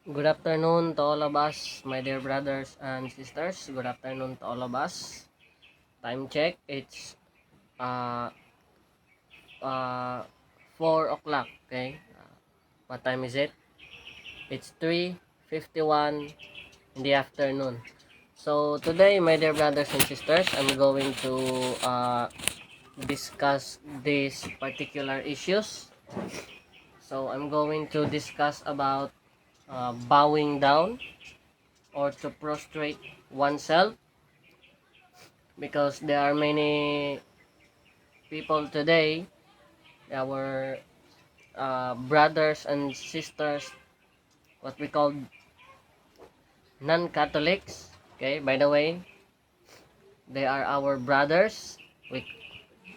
Good afternoon to all of us, my dear brothers and sisters. Good afternoon to all of us. Time check, it's uh, uh, 4 o'clock, okay? What time is it? It's 3:51 in the afternoon. So today, my dear brothers and sisters, I'm going to discuss these particular issues. So I'm going to discuss about bowing down or to prostrate oneself, because there are many people today, our brothers and sisters, what we call non-Catholics. Okay, by the way, they are our brothers. We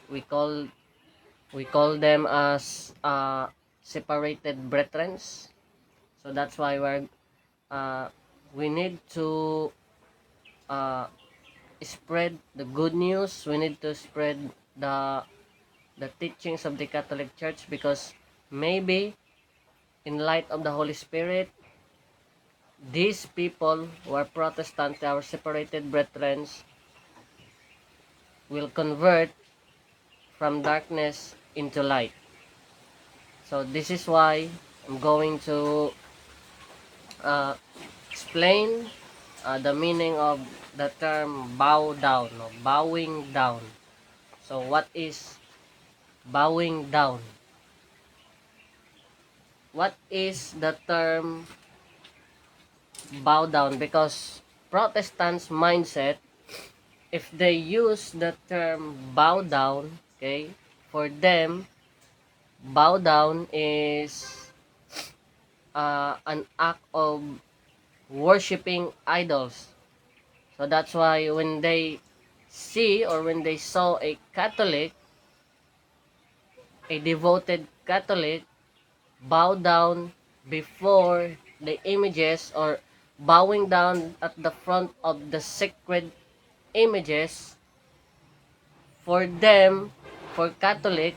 we call we call them as separated brethren. So that's why we need to uh, spread the good news. We need to spread the the teachings of the Catholic Church, because maybe in light of the Holy Spirit, these people who are Protestant, our separated brethren, will convert from darkness into light. So this is why I'm going to uh, explain the meaning of the term bow down, no? Bowing down. So what is bowing down? What is the term bow down? Because Protestants mindset, if they use the term bow down, okay, for them, bow down is an act of worshiping idols. So that's why when they see or when they saw a Catholic, a devoted Catholic, bow down before the images, or bowing down at the front of the sacred images, for them, for Catholic,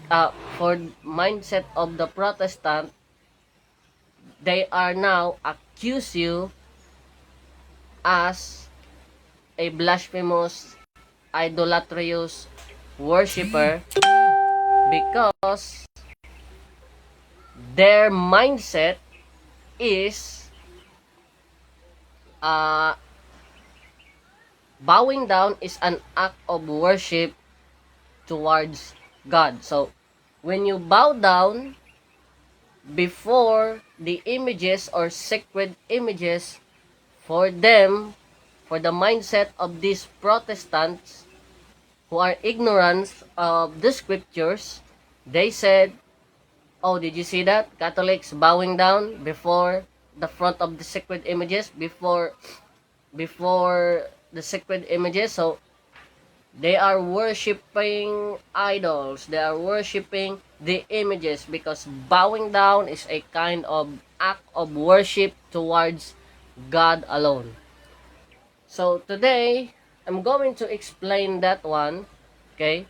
for mindset of the Protestant, they are now accuse you as a blasphemous, idolatrous worshiper, because their mindset is uh, bowing down is an act of worship towards God. So when you bow down before the images or sacred images, for them, for the mindset of these Protestants who are ignorant of the scriptures, they said, oh, did you see that? Catholics bowing down before the front of the sacred images, before the sacred images. So they are worshiping idols. They are worshiping the images, because bowing down is a kind of act of worship towards God alone. So today, I'm going to explain that one. Okay?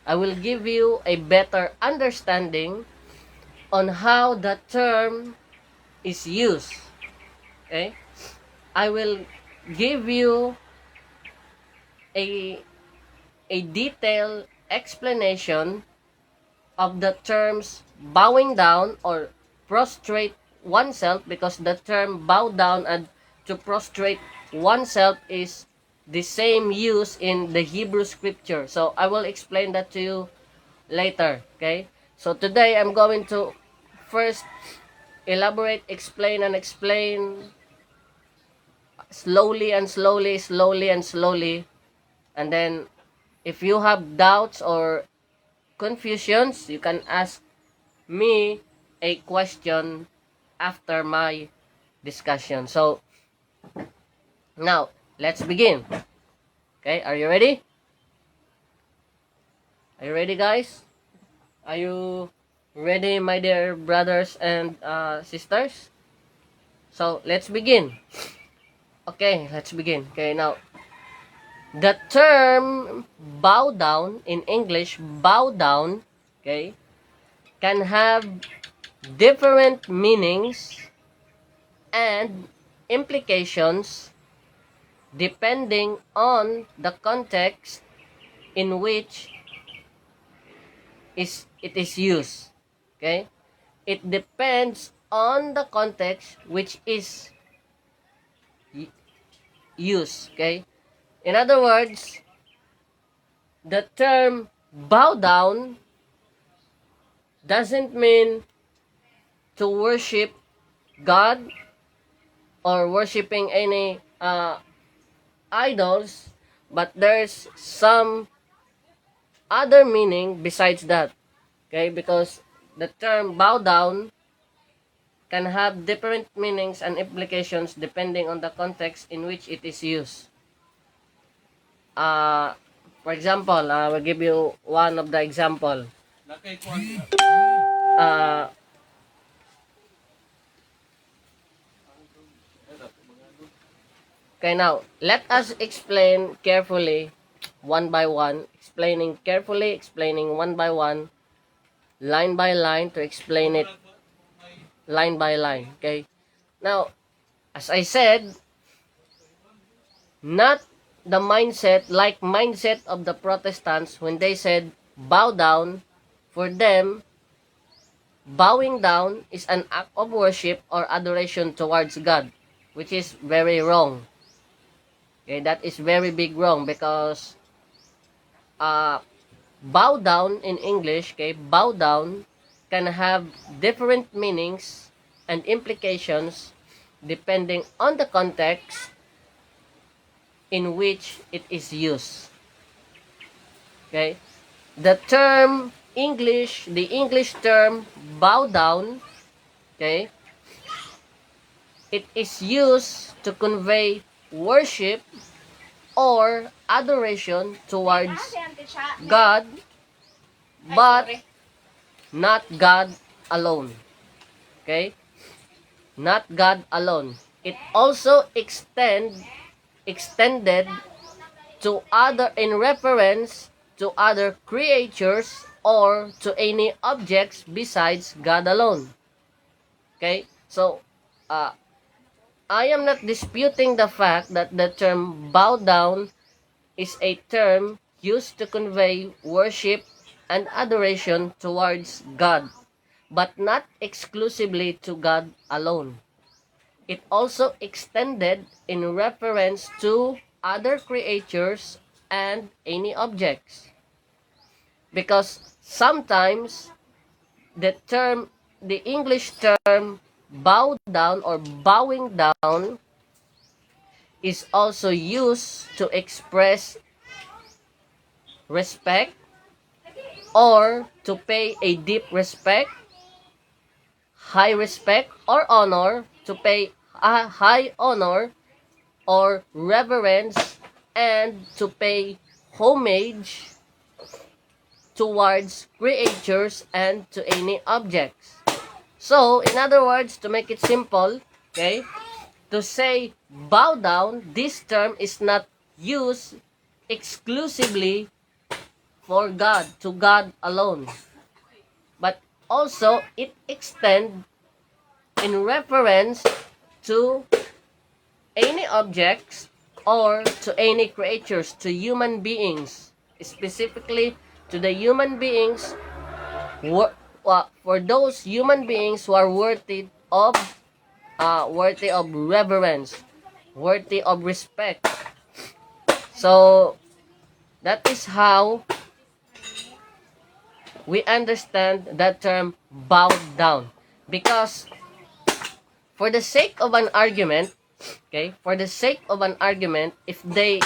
I will give you a better understanding on how the term is used. Okay? I will give you a detailed explanation of the terms bowing down or prostrate oneself, because the term bow down and to prostrate oneself is the same use in the Hebrew scripture. So I will explain that to you later. Okay? So today I'm going to first elaborate, explain, and explain slowly and slowly, slowly and slowly. And then if you have doubts or confusions, you can ask me a question after my discussion. So now let's begin. Okay, are you ready? Are you ready, guys? Are you ready, my dear brothers and sisters? So let's begin. Okay, let's begin. Okay, now the term bow down in English, bow down, okay, can have different meanings and implications depending on the context in which it is used. Okay? It depends on the context which is used. Okay? In other words, the term bow down doesn't mean to worship God or worshiping any idols, but there's some other meaning besides that. Okay? Because the term bow down can have different meanings and implications depending on the context in which it is used. Uh, for example, I will give you one of the example. Uh, okay, now, let us explain carefully, one by one, explaining one by one, line by line, to explain it line by line. Okay? Now, as I said, not the mindset of the Protestants when they said bow down. For them, bowing down is an act of worship or adoration towards God, which is very wrong. Okay, that is very big wrong because uh, bow down in English, okay, bow down can have different meanings and implications depending on the context in which it is used. Okay? The English term bow down, okay, it is used to convey worship or adoration towards God, but not God alone. Okay? Not God alone. It also extended to other in reference to other creatures or to any objects besides God alone. Okay? So, uh, I am not disputing the fact that the term bow down is a term used to convey worship and adoration towards God, but not exclusively to God alone. It also extended in reference to other creatures and any objects. Because sometimes the English term bow down or bowing down is also used to express respect or to pay a deep respect, high respect or honor, to pay a high honor or reverence, and to pay homage towards creatures and to any objects. So, in other words, to make it simple, okay, to say bow down, this term is not used exclusively for God, to God alone. But also, it extends in reference to any objects or to any creatures, to human beings, specifically to the human beings, for those human beings who are worthy of reverence, worthy of respect. So that is how we understand that term bow down. Because for the sake of an argument, okay, for the sake of an argument, if they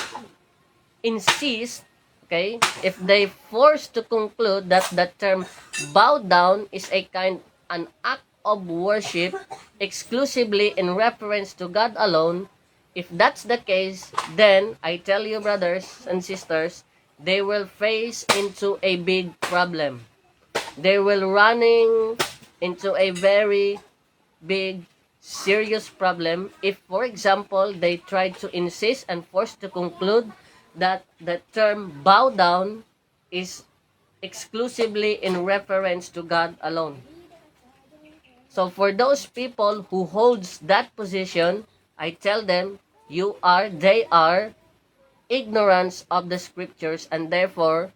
insist, okay, if they force to conclude that the term bow down is an act of worship exclusively in reference to God alone, if that's the case, then I tell you, brothers and sisters, they will face into a big problem. They will running into a very big serious problem if, for example, they try to insist and force to conclude that the term bow down is exclusively in reference to God alone. So for those people who holds that position, I tell them, they are ignorance of the scriptures, and therefore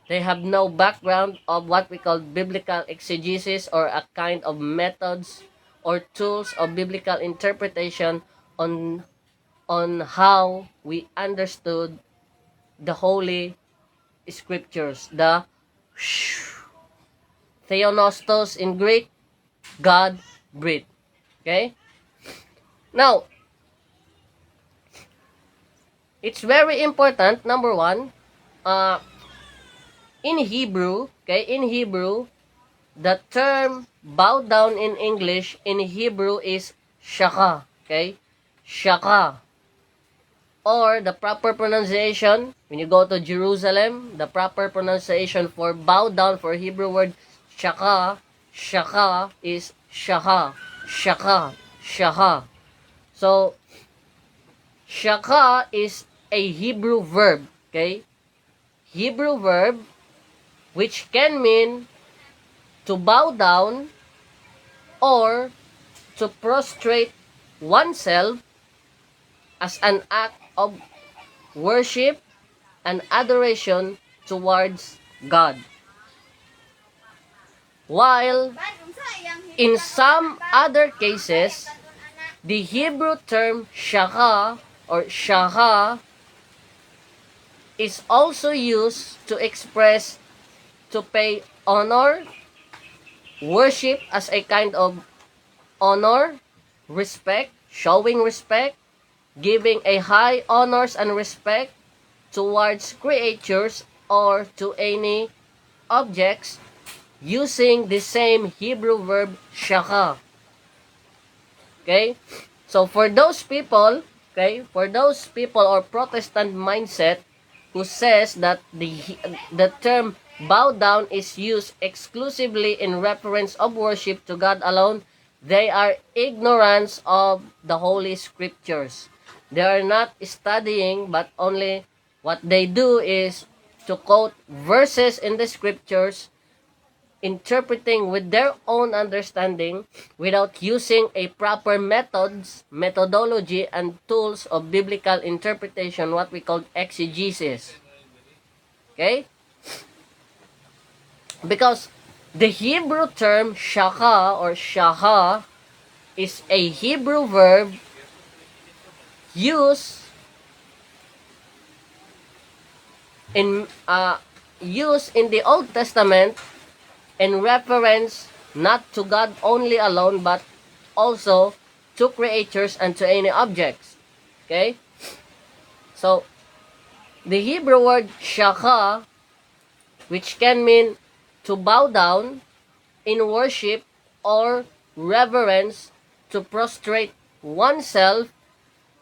they have no background of what we call biblical exegesis, or a kind of methods or tools of biblical interpretation on how we understood the holy scriptures, the theonostos in Greek, God breathed. Okay? Now, it's very important, number one, uh, in Hebrew, okay, in Hebrew, the term bow down in English, in Hebrew is shaka, okay? Shaka. Or the proper pronunciation, when you go to Jerusalem, the proper pronunciation for bow down for Hebrew word shaka, shaka is shaha, shaka, shaha. So, shaka is a Hebrew verb, okay? Hebrew verb which can mean to bow down or to prostrate oneself as an act of worship and adoration towards God. While in some other cases, the Hebrew term shaka or shaha is also used to express to pay honor, worship as a kind of honor, respect, showing respect, giving a high honors and respect towards creatures or to any objects using the same Hebrew verb shaka. Okay? So for those people, or Protestant mindset who says that the term bow down is used exclusively in reference of worship to God alone, they are ignorant of the Holy Scriptures. They are not studying, but only what they do is to quote verses in the Scriptures, interpreting with their own understanding without using a proper methodology and tools of biblical interpretation, what we call exegesis. Okay? Because the Hebrew term shaka or shaha is a Hebrew verb used in the Old Testament in reference not to God only alone, but also to creatures and to any objects. Okay? So, the Hebrew word shaka, which can mean to bow down in worship or reverence, to prostrate oneself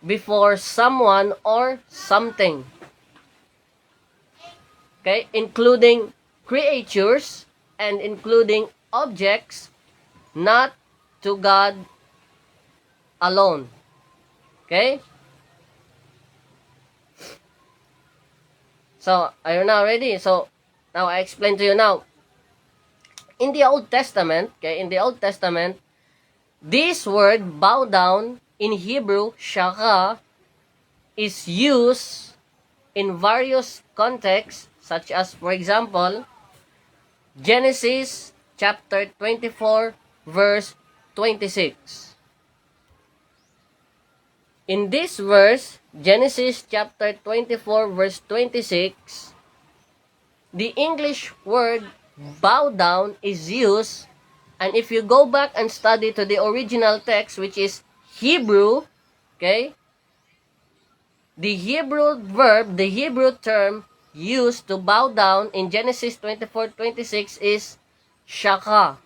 before someone or something. Okay? Including creatures and including objects, not to God alone. Okay? So, are you now ready? So, now I explain to you now. In the Old Testament, this word bow down in Hebrew, shaka, is used in various contexts, such as, for example, Genesis chapter 24, verse 26. In this verse, Genesis chapter 24, verse 26, the English word bow down is used, and if you go back and study to the original text, which is Hebrew, okay, the Hebrew verb, the Hebrew term used to bow down in Genesis 24:26 is shaka,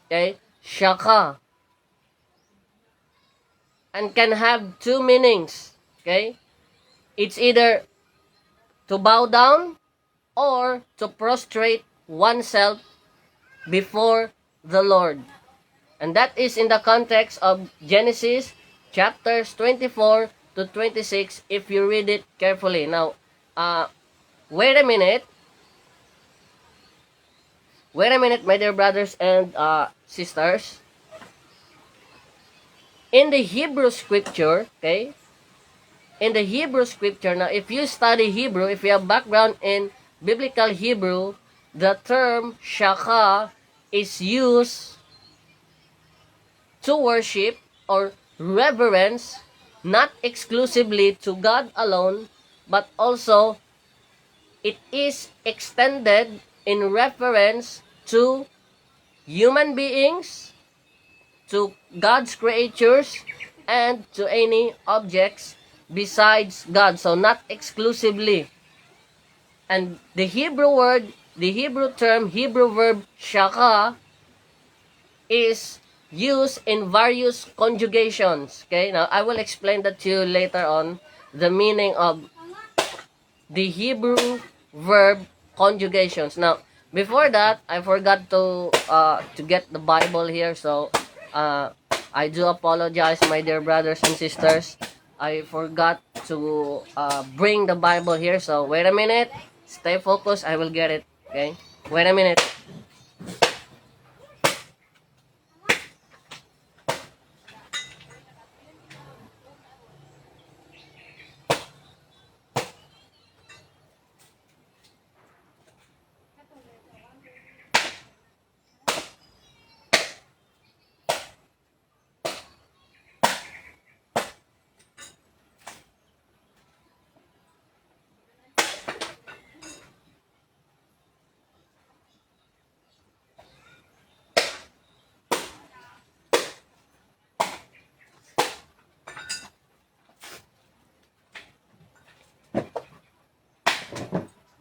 okay, shaka, and can have two meanings, okay, it's either to bow down or to prostrate oneself before the Lord. And that is in the context of Genesis chapters 24 to 26 if you read it carefully. Now, wait a minute. Wait a minute, my dear brothers and sisters. in the Hebrew scripture, okay, in the Hebrew scripture, now if you study Hebrew, if you have background in biblical Hebrew, the term shaka is used to worship or reverence not exclusively to God alone, but also it is extended in reference to human beings, to God's creatures, and to any objects besides God. So not exclusively. And the Hebrew word, the Hebrew term, Hebrew verb shaka is used in various conjugations. Okay, now I will explain that to you later on, the meaning of the Hebrew verb conjugations. Now, before that, I forgot to get the Bible here, so I do apologize, my dear brothers and sisters. I forgot to bring the Bible here, so wait a minute. Stay focused. I will get it. Okay, wait a minute.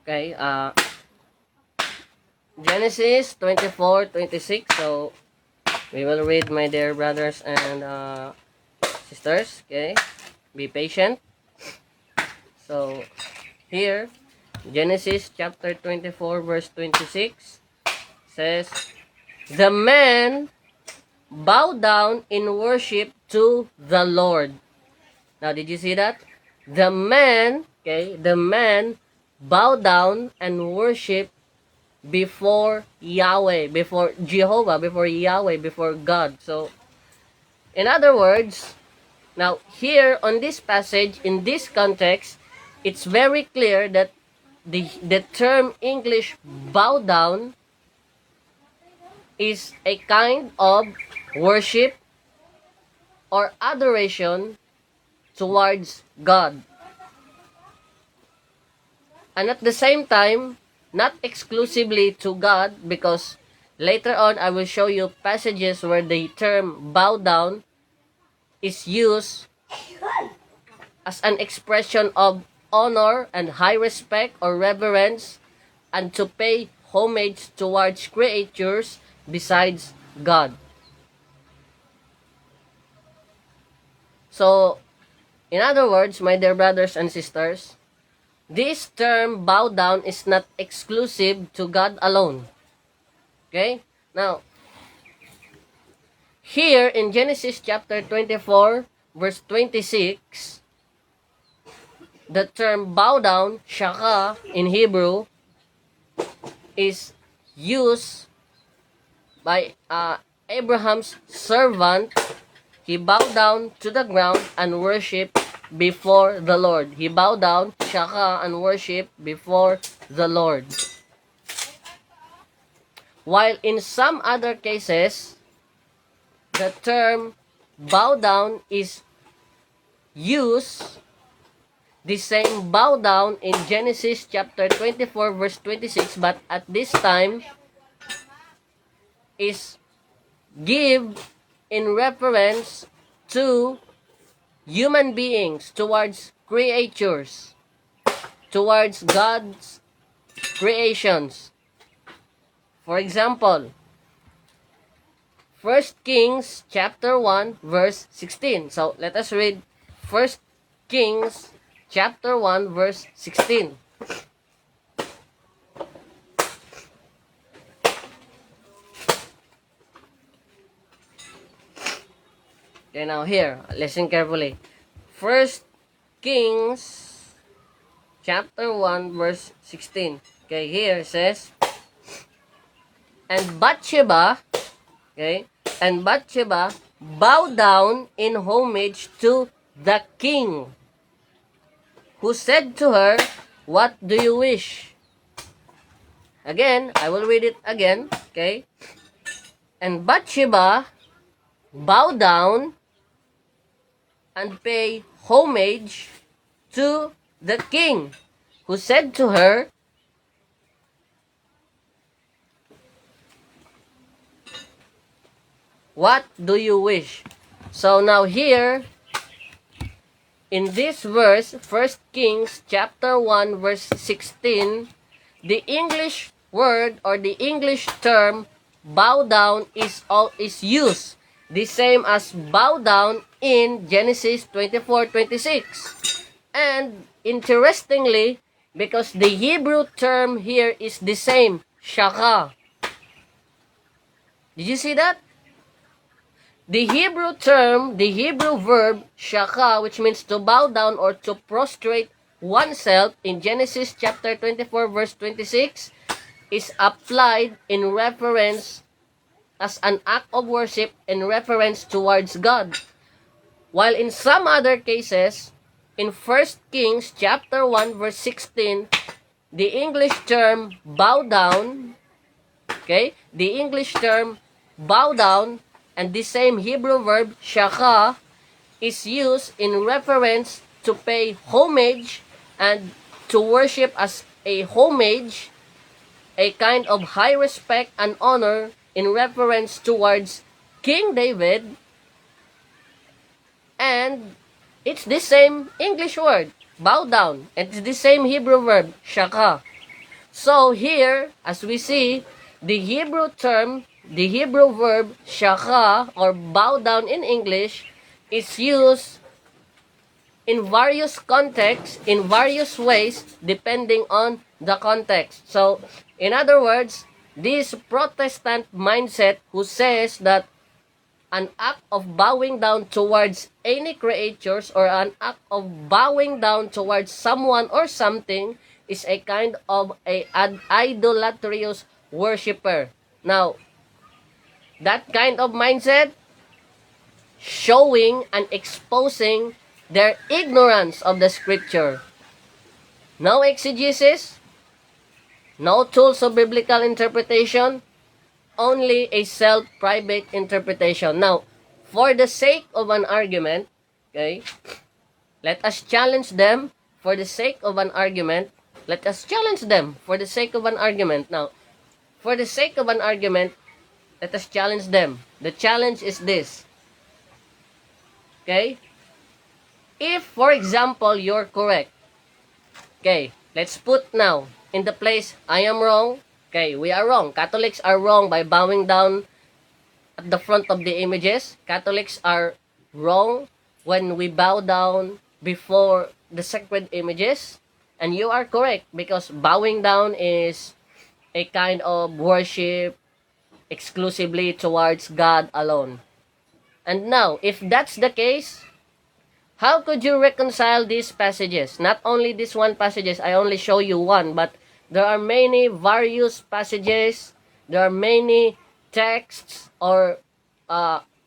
Okay, Genesis 24:26. So we will read, my dear brothers and sisters. Okay, be patient. So here, Genesis chapter 24 verse 26 says, "The man bowed down in worship to the Lord." Now, did you see that? The man, okay, the man bowed down and worship before Yahweh, before Jehovah, before Yahweh, before God. So, in other words, now here on this passage, in this context, it's very clear that the term English bow down is a kind of worship or adoration towards God. And at the same time, not exclusively to God, because later on I will show you passages where the term bow down is used as an expression of honor and high respect or reverence, and to pay homage towards creatures besides God. So, in other words, my dear brothers and sisters, this term bow down is not exclusive to God alone. Okay? Now, here in Genesis chapter 24, verse 26, the term bow down, shaka, in Hebrew, is used by Abraham's servant. He bowed down to the ground and worshiped before the Lord. He bowed down, shaka, and worshiped before the Lord. While in some other cases, the term bow down is used, the same bow down in Genesis chapter 24 verse 26, but at this time is give in reference to human beings, towards creatures, towards God's creations. For example, 1 Kings chapter 1 verse 16. So let us read 1 Kings chapter 1 verse 16. Okay, now here, listen carefully. 1 Kings chapter 1 verse 16. Okay, here it says, and Bathsheba, okay, and Bathsheba bow down in homage to the king, who said to her, "What do you wish?" Again, I will read it again, okay? And Bathsheba bowed down and pay homage to the king, who said to her, "What do you wish?" So now here, in this verse, 1 Kings chapter 1 verse 16, the English word or the English term bow down is used, the same as bow down in Genesis 24:26. And interestingly, because the Hebrew term here is the same, shaka. Did you see that? The Hebrew term, the Hebrew verb, shaka, which means to bow down or to prostrate oneself in Genesis chapter 24 verse 26, is applied in reference as an act of worship in reference towards God. While in some other cases, in 1 Kings chapter 1 verse 16, the English term bow down, okay? The English term bow down and the same Hebrew verb shaka is used in reference to pay homage and to worship as a homage, a kind of high respect and honor in reference towards King David, and it's the same English word, bow down, and it's the same Hebrew verb, shaka. So here, as we see, the Hebrew term, the Hebrew verb, shaka, or bow down in English, is used in various contexts, in various ways, depending on the context. So, in other words, this Protestant mindset who says that an act of bowing down towards any creatures or an act of bowing down towards someone or something is a kind of an idolatrous worshiper. Now, that kind of mindset showing and exposing their ignorance of the scripture. No exegesis, no tools of biblical interpretation, only a self-private interpretation. Now, for the sake of an argument, okay, let us challenge them for the sake of an argument. Let us challenge them for the sake of an argument. Now, for the sake of an argument, let us challenge them. The challenge is this. Okay? If, for example, you're correct, okay, let's put now in the place I am wrong. Okay, we are wrong. Catholics are wrong by bowing down at the front of the images. Catholics are wrong when we bow down before the sacred images. And you are correct because bowing down is a kind of worship exclusively towards God alone. And now, if that's the case, how could you reconcile these passages? Not only this one passages, I only show you one, but there are many various passages, there are many texts or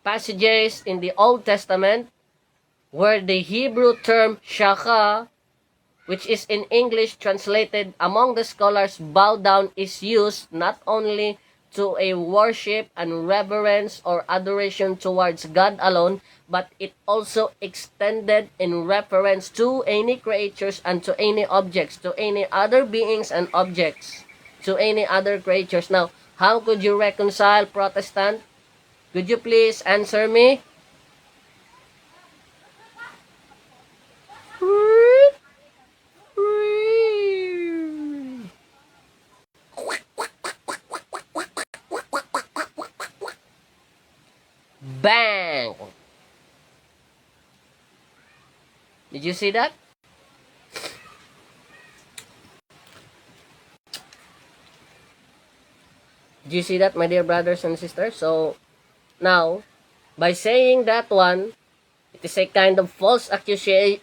passages in the Old Testament where the Hebrew term shaka, which is in English translated among the scholars bow down, is used not only to a worship and reverence or adoration towards God alone, but it also extended in reference to any creatures and to any objects, to any other beings and objects, to any other creatures. Now, how could you reconcile, Protestant? Could you please answer me? Bang! Did you see that? Did you see that, my dear brothers and sisters? So, now, by saying that one, it is a kind of false accusation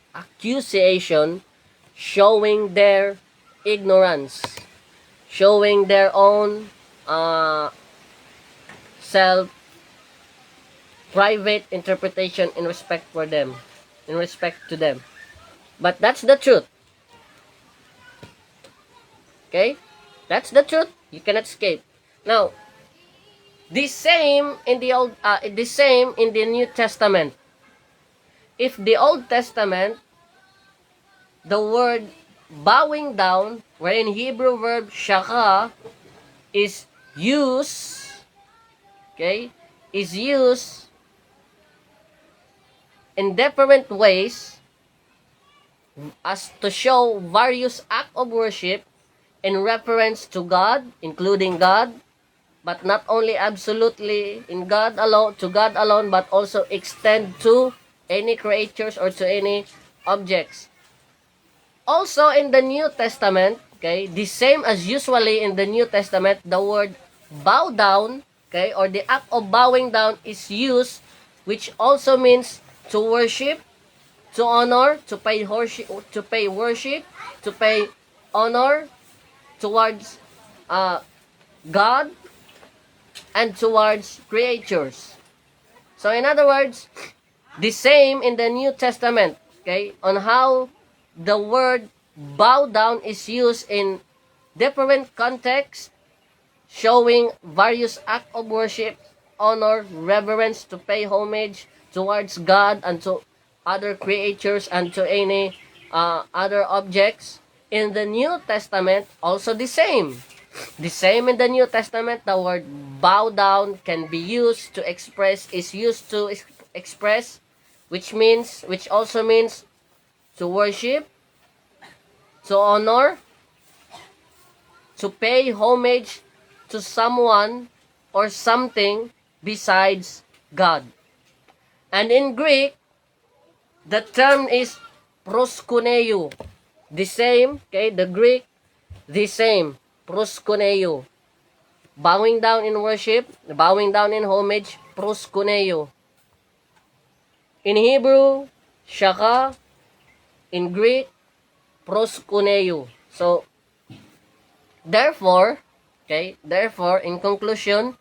showing their ignorance, showing their own self private interpretation in respect to them. But that's the truth. Okay? That's the truth. You cannot escape. Now, the same in the New Testament. If the Old Testament, the word bowing down, wherein Hebrew verb shaka is used, okay, is used in different ways as to show various acts of worship in reference to God, including God, but not only absolutely in God alone, to God alone, but also extend to any creatures or to any objects. Also in the New Testament, okay, the same as usually in the New Testament, the word bow down, okay, or the act of bowing down is used, which also means to worship, to honor, to pay honor towards God and towards creatures. So in other words, the same in the New Testament, okay, on how the word bow down is used in different contexts, showing various acts of worship, honor, reverence, to pay homage towards God and to other creatures and to any other objects. In the New Testament, also the same. The same in the New Testament, the word bow down can be used to express, is used to express, which also means to worship, to honor, to pay homage to someone or something besides God. And in Greek, the term is proskuneo. The same, okay, the Greek, the same, proskuneo. Bowing down in worship, bowing down in homage, proskuneo. In Hebrew, shaka. In Greek, proskuneo. So, therefore, in conclusion,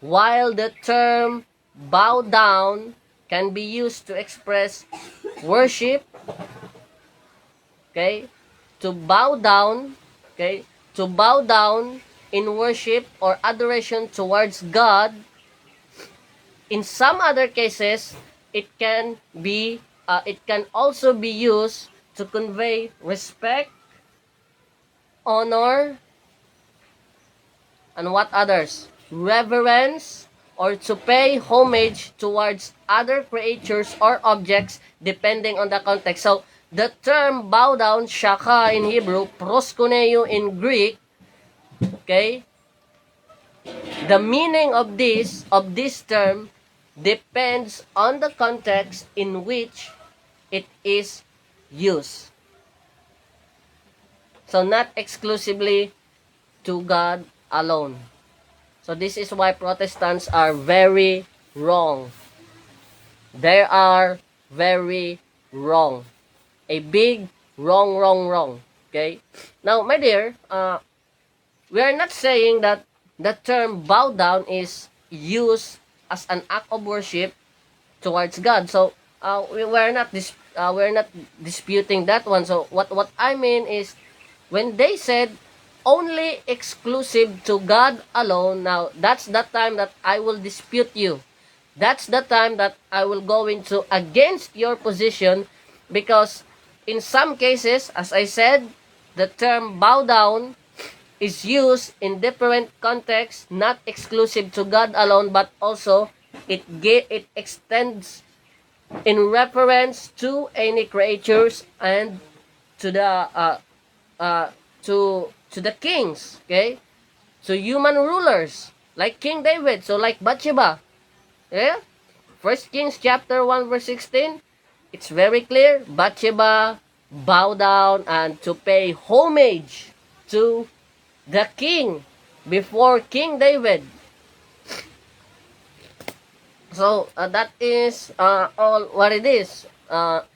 while the term bow down can be used to express worship, okay, to bow down, okay, to bow down in worship or adoration towards God, in some other cases, it can also be used to convey respect, honor, and what others? Reverence, or to pay homage towards other creatures or objects depending on the context. So, the term bow down, shaka in Hebrew, proskuneo in Greek, okay? The meaning of this term depends on the context in which it is used. So, not exclusively to God alone. So this is why Protestants are very wrong. They are very wrong. A big wrong. Okay? Now, my dear, we are not saying that the term bow down is used as an act of worship towards God. So, we're not disputing that one. So, what I mean is, when they said only exclusive to God alone, now that's the time that I will dispute you. That's the time that I will go into against your position, because in some cases, as I said, the term bow down is used in different contexts, not exclusive to God alone, but also it extends in reference to any creatures and to the uh, to the kings, okay? To human rulers, like King David, so like Bathsheba. Yeah? 1 Kings chapter 1 verse 16, it's very clear. Bathsheba bow down and to pay homage to the king before King David. So, that is all what it is. There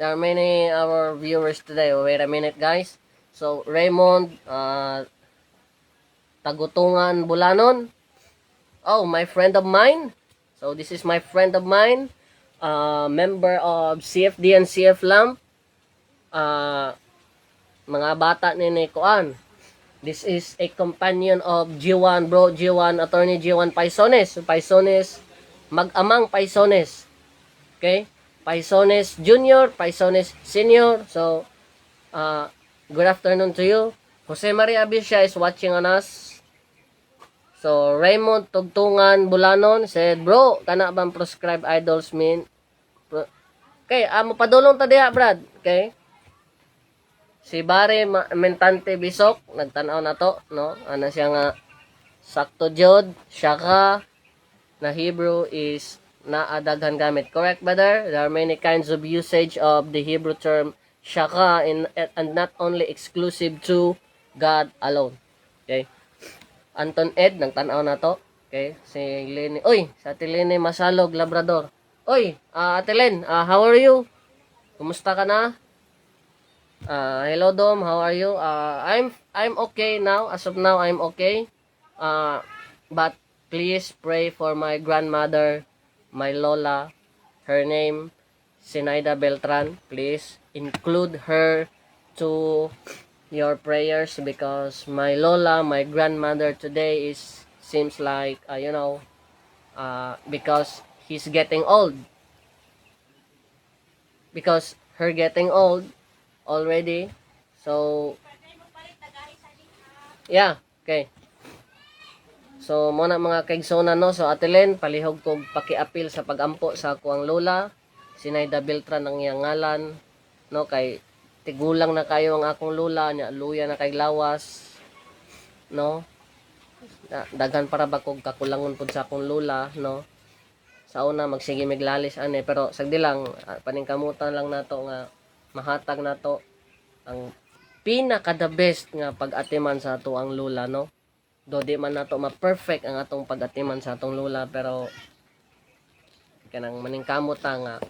are many our viewers today. Wait a minute, guys. So, Raymond, Tagutungan Bulanon. Oh, my friend of mine. So this is my friend of mine, member of CFD and CF Lamp. Mga bata ni Kuan. This is a companion of G1, bro, G1, attorney G1 Paisones. Paisones, mag-amang Paisones. Okay? Paisones Junior, Paisones Senior. So, good afternoon to you. Jose Maria Abisha is watching on us. So, Raymond Tugtungan Bulanon said, bro, kana bang proscribed idols mean? Okay, mo padulong ta diha, Brad. Okay? Si Bare Mentante Bisok, nagtanaw na to, no? Ano siya nga, sakto jod, syaka, na Hebrew is naadaghan gamit. Correct, brother? There are many kinds of usage of the Hebrew term syaka and not only exclusive to God alone. Okay? Anton Ed, nagtanaw na to. Okay? Si Lenny, sa Ate Lenny Masalog, Labrador. Ate Len, how are you? Kumusta ka na? Hello Dom, how are you? I'm okay now. As of now, I'm okay. But please pray for my grandmother, my lola. Her name, Sinaida Beltran. Please include her to your prayers because my lola, my grandmother today seems like because he's getting old. Because her getting old already. So yeah, okay. So, muna mga kaigsona, no? So, Ate Len, palihog kog pakiapil sa pagampo sa kuang lola. Sinaida Beltran ang iyang ngalan. No? Kay tigulang na kayo ang akong lola. Nya, luya na kay lawas. No? Daghan para ba kog kakulangon pod sa akong lola. No? Sa una, magsige miglalis, ane. Pero, sagdi lang, paningkamutan lang nato nga mahatag nato ang pinaka-the best nga pag-atiman sa ato ang lola, no? Do di man nato ma-perfect ang atong pag-atiman sa atong lola, pero kanang maningkamot nga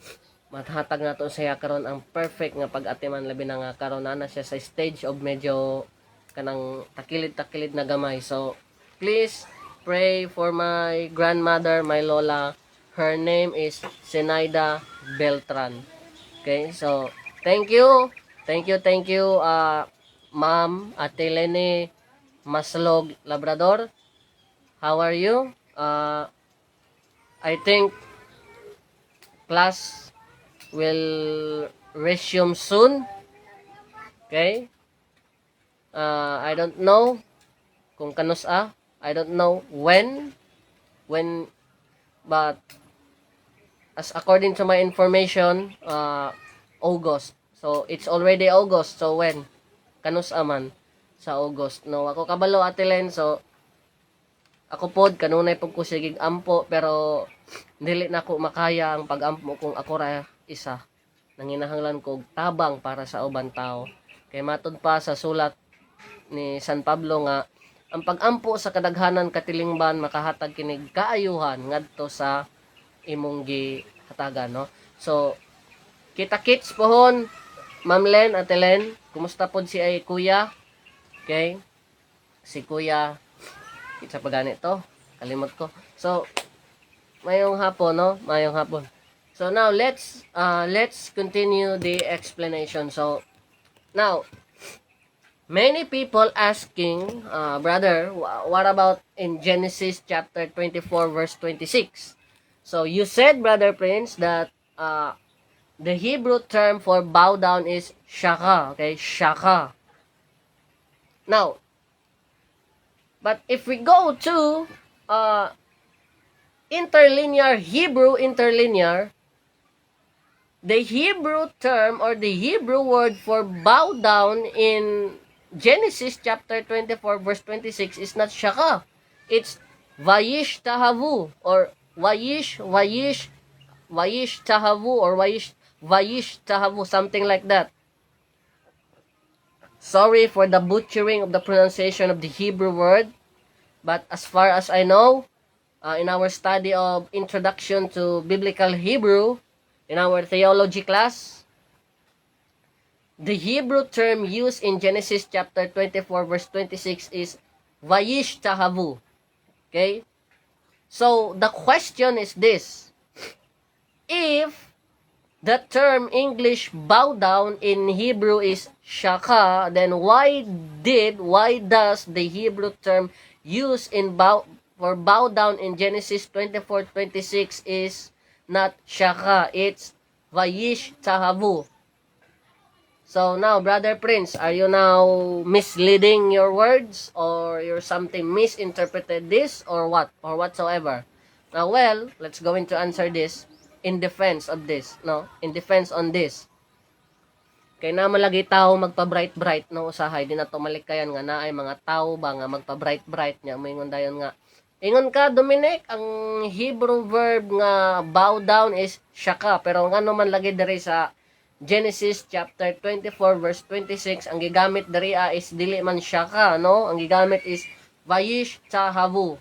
mathatag nato siya karon ang perfect nga pag-atiman, labi na nga karon na siya sa stage of medyo kanang takilid na gamay. So please pray for my grandmother, my lola. Her name is Sinaida Beltran. Okay, so thank you Ma'am Ate Lene Maslog Labrador. How are you? I think class will resume soon. Okay? I don't know kung kanus I don't know when, but as according to my information, August. So, it's already August. So, when? Kanus man sa August. No, ako kabalo, Ate Len. So, ako pod kanunay pag ko sigig ampo, pero dili na ko makaya ang pag-ampo kung ako ra isa. Nanginahanglan ko tabang para sa uban tao. Kay matud pa sa sulat ni San Pablo nga ang pag-ampo sa kadaghanan katilingban makahatag kinig kaayuhan ngadto sa imong gihatagan, no? So, kita-kits pohon, Ma'am Len, Ate Len, kumusta pod si ay kuya? Okay? Si kuya, kita pa ganito, kalimot ko. So, mayong hapon, no? Mayong hapon. So, now, let's continue the explanation. So, now, many people asking, brother, what about in Genesis chapter 24, verse 26? So, you said, Brother Prince, that the Hebrew term for bow down is shaka. Okay, shaka. Now, but if we go to Hebrew interlinear, the Hebrew term or the Hebrew word for bow down in Genesis chapter 24 verse 26 is not shaka. It's vayish tahavu or vayish tahavu or vayish tahavu, something like that. Sorry for the butchering of the pronunciation of the Hebrew word, but as far as I know, in our study of Introduction to Biblical Hebrew, in our theology class, the Hebrew term used in Genesis chapter 24 verse 26 is vayish tahavu. Okay? So, the question is this. If the term English bow down in Hebrew is shaka, then why does the Hebrew term used for bow down in Genesis 24:26 is not shaka, it's vayish tahavu? So now, Brother Prince, are you now misleading your words, or you're something misinterpreted this, or what, or whatsoever? Now, well, let's go into answer this in defense of this, no? In defense on this. Kay na malagi tao magpa-bright-bright no usahay di na to malikayan nga naay mga tao ba nga magpa-bright-bright nya moingon dayon nga. Ingon ka Dominic, ang Hebrew verb nga bow down is shaka, pero ngano man lagi diri sa Genesis chapter 24 verse 26 ang gigamit diri is dili man shaka, no? Ang gigamit is vayish tahavu.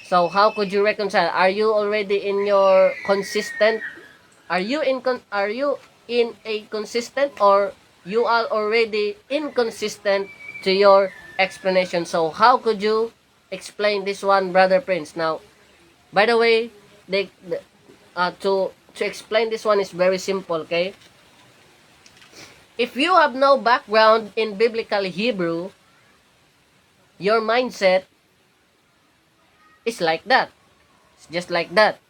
So how could you reconcile? Are you already in your consistent? Are you in a consistent, or you are already inconsistent to your explanation? So how could you explain this one, Brother Prince? Now, by the way, to explain this one is very simple, okay? If you have no background in biblical Hebrew, your mindset is like that. It's just like that.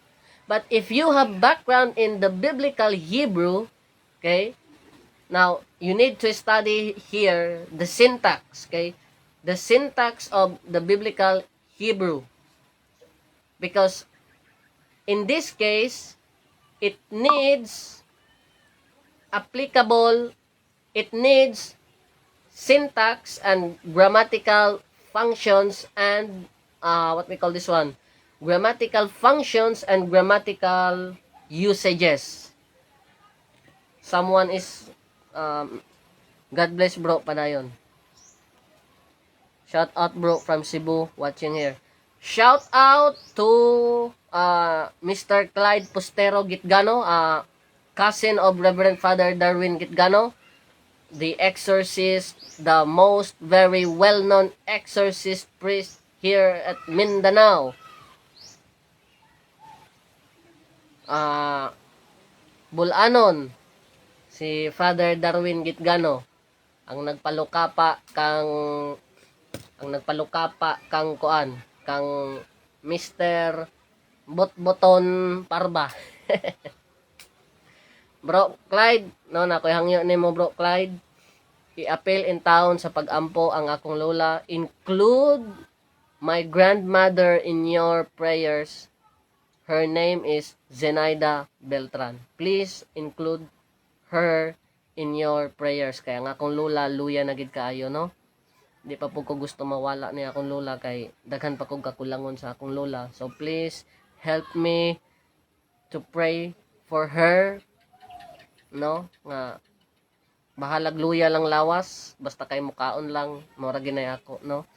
But if you have background in the biblical Hebrew, okay, now you need to study here the syntax, okay? The syntax of the biblical Hebrew. Because in this case, it needs syntax and grammatical functions and what we call this one, grammatical functions and grammatical usages. Someone is God bless bro padayon. Shout out bro from Cebu watching here. Shout out to Mr. Clyde Postero Gitgano, cousin of Reverend Father Darwin Gitgano, the exorcist, the most very well-known exorcist priest here at Mindanao. Bulanon, si Father Darwin Gitgano, ang nagpalukapa kang kuan, kang Mr. Botboton Parba. Bro Clyde, no na koy hangyo nimo Bro Clyde. I-appeal in town sa pagampo ang akong lola. Include my grandmother in your prayers. Her name is Zenaida Beltran. Please include her in your prayers. Kaya nga akong lola, luya na gid kaayo, no? Di pa po ko gusto mawala ni akong lola kay daghan pa kong kakulangon sa akong lola. So please help me to pray for her, no? Nga bahalag luya lang lawas, basta kay mukaon lang mora ginay ako, no?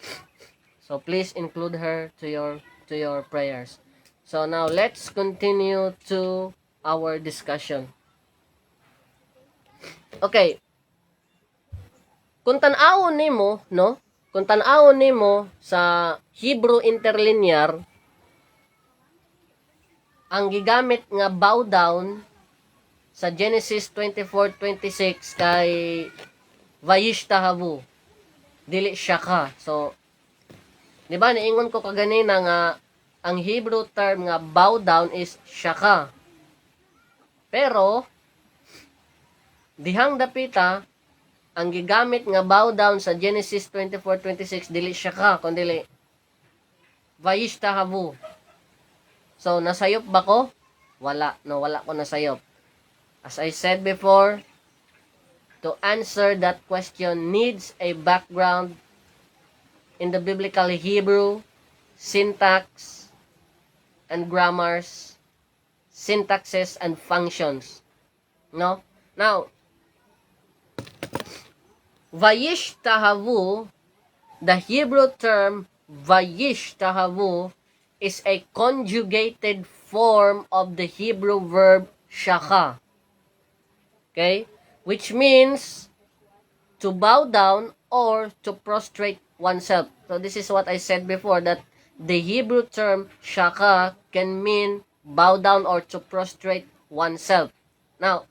So please include her to your prayers. So now let's continue to our discussion. Okay. Kung tan-awon nimo, no? Kung tan-awon nimo sa Hebrew interlinear, ang gigamit nga bow down sa Genesis 24:26 kay vayish tahavu, dili shaka. So, di ba niingon ko kaganina nga ang Hebrew term nga bow down is shaka. Pero dihang dapita ang gigamit nga bow down sa Genesis 24:26 dili shaka kundi vayish tahavu. So nasayop ba ko? Wala ko nasayop. As I said before, to answer that question needs a background in the biblical Hebrew, syntax and grammars, syntaxes and functions. No? Now, vayish tahavu, the Hebrew term vayish tahavu is a conjugated form of the Hebrew verb shaka. Okay? Which means to bow down or to prostrate oneself. So this is what I said before, that the Hebrew term shaka can mean bow down or to prostrate oneself. Now,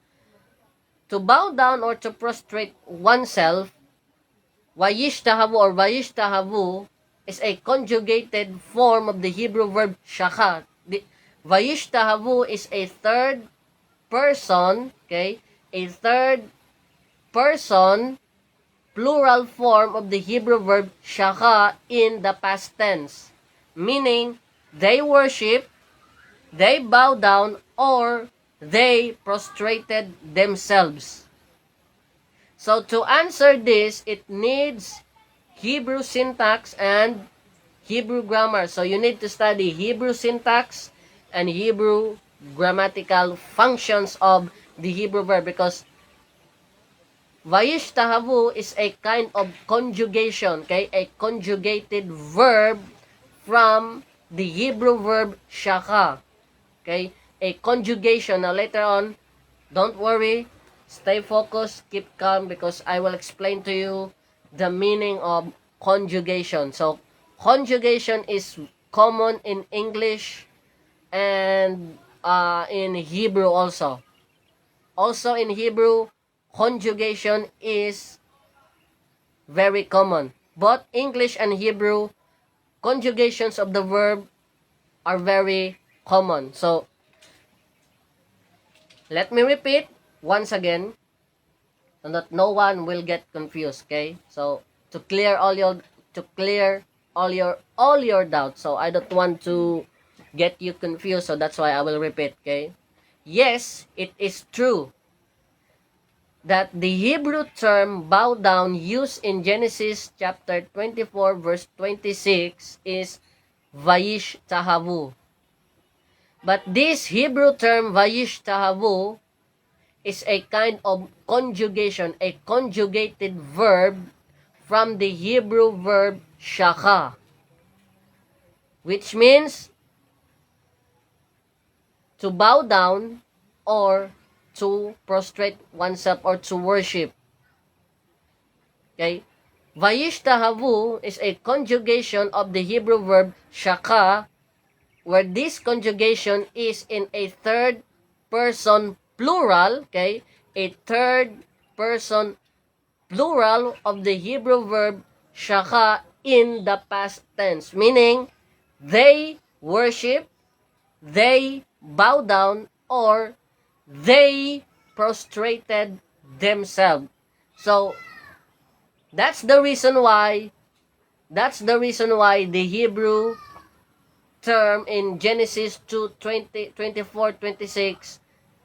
to bow down or to prostrate oneself, vayishtahavu or vayishtahavu is a conjugated form of the Hebrew verb shaka. Vayishtahavu is a third person, okay? A third person plural form of the Hebrew verb shaka in the past tense, meaning they worship, they bow down, or they prostrated themselves. So to answer this, it needs Hebrew syntax and Hebrew grammar. So you need to study Hebrew syntax and Hebrew grammatical functions of the Hebrew verb, because vayishtahavu is a kind of conjugation, okay? A conjugated verb from the Hebrew verb shaka, okay? A conjugation. Now later on, don't worry, stay focused, keep calm, because I will explain to you the meaning of conjugation. So, conjugation is common in English and in Hebrew also. Also in Hebrew, conjugation is very common. Both English and Hebrew, conjugations of the verb are very common. So, let me repeat once again, so that no one will get confused, okay? So to clear all your doubts. So I don't want to get you confused, so that's why I will repeat, okay? Yes, it is true that the Hebrew term bow down used in Genesis chapter 24 verse 26 is vayish tahavu. But this Hebrew term vayish tahavu is a kind of conjugation, a conjugated verb from the Hebrew verb shaka, which means to bow down or to prostrate oneself or to worship. Okay? Vayishtahavu is a conjugation of the Hebrew verb shaka, where this conjugation is in a third person plural, okay? A third person plural of the Hebrew verb shaka in the past tense, meaning they worship, they bow down, or they prostrated themselves. So that's the reason why the Hebrew term in Genesis 2:24-26,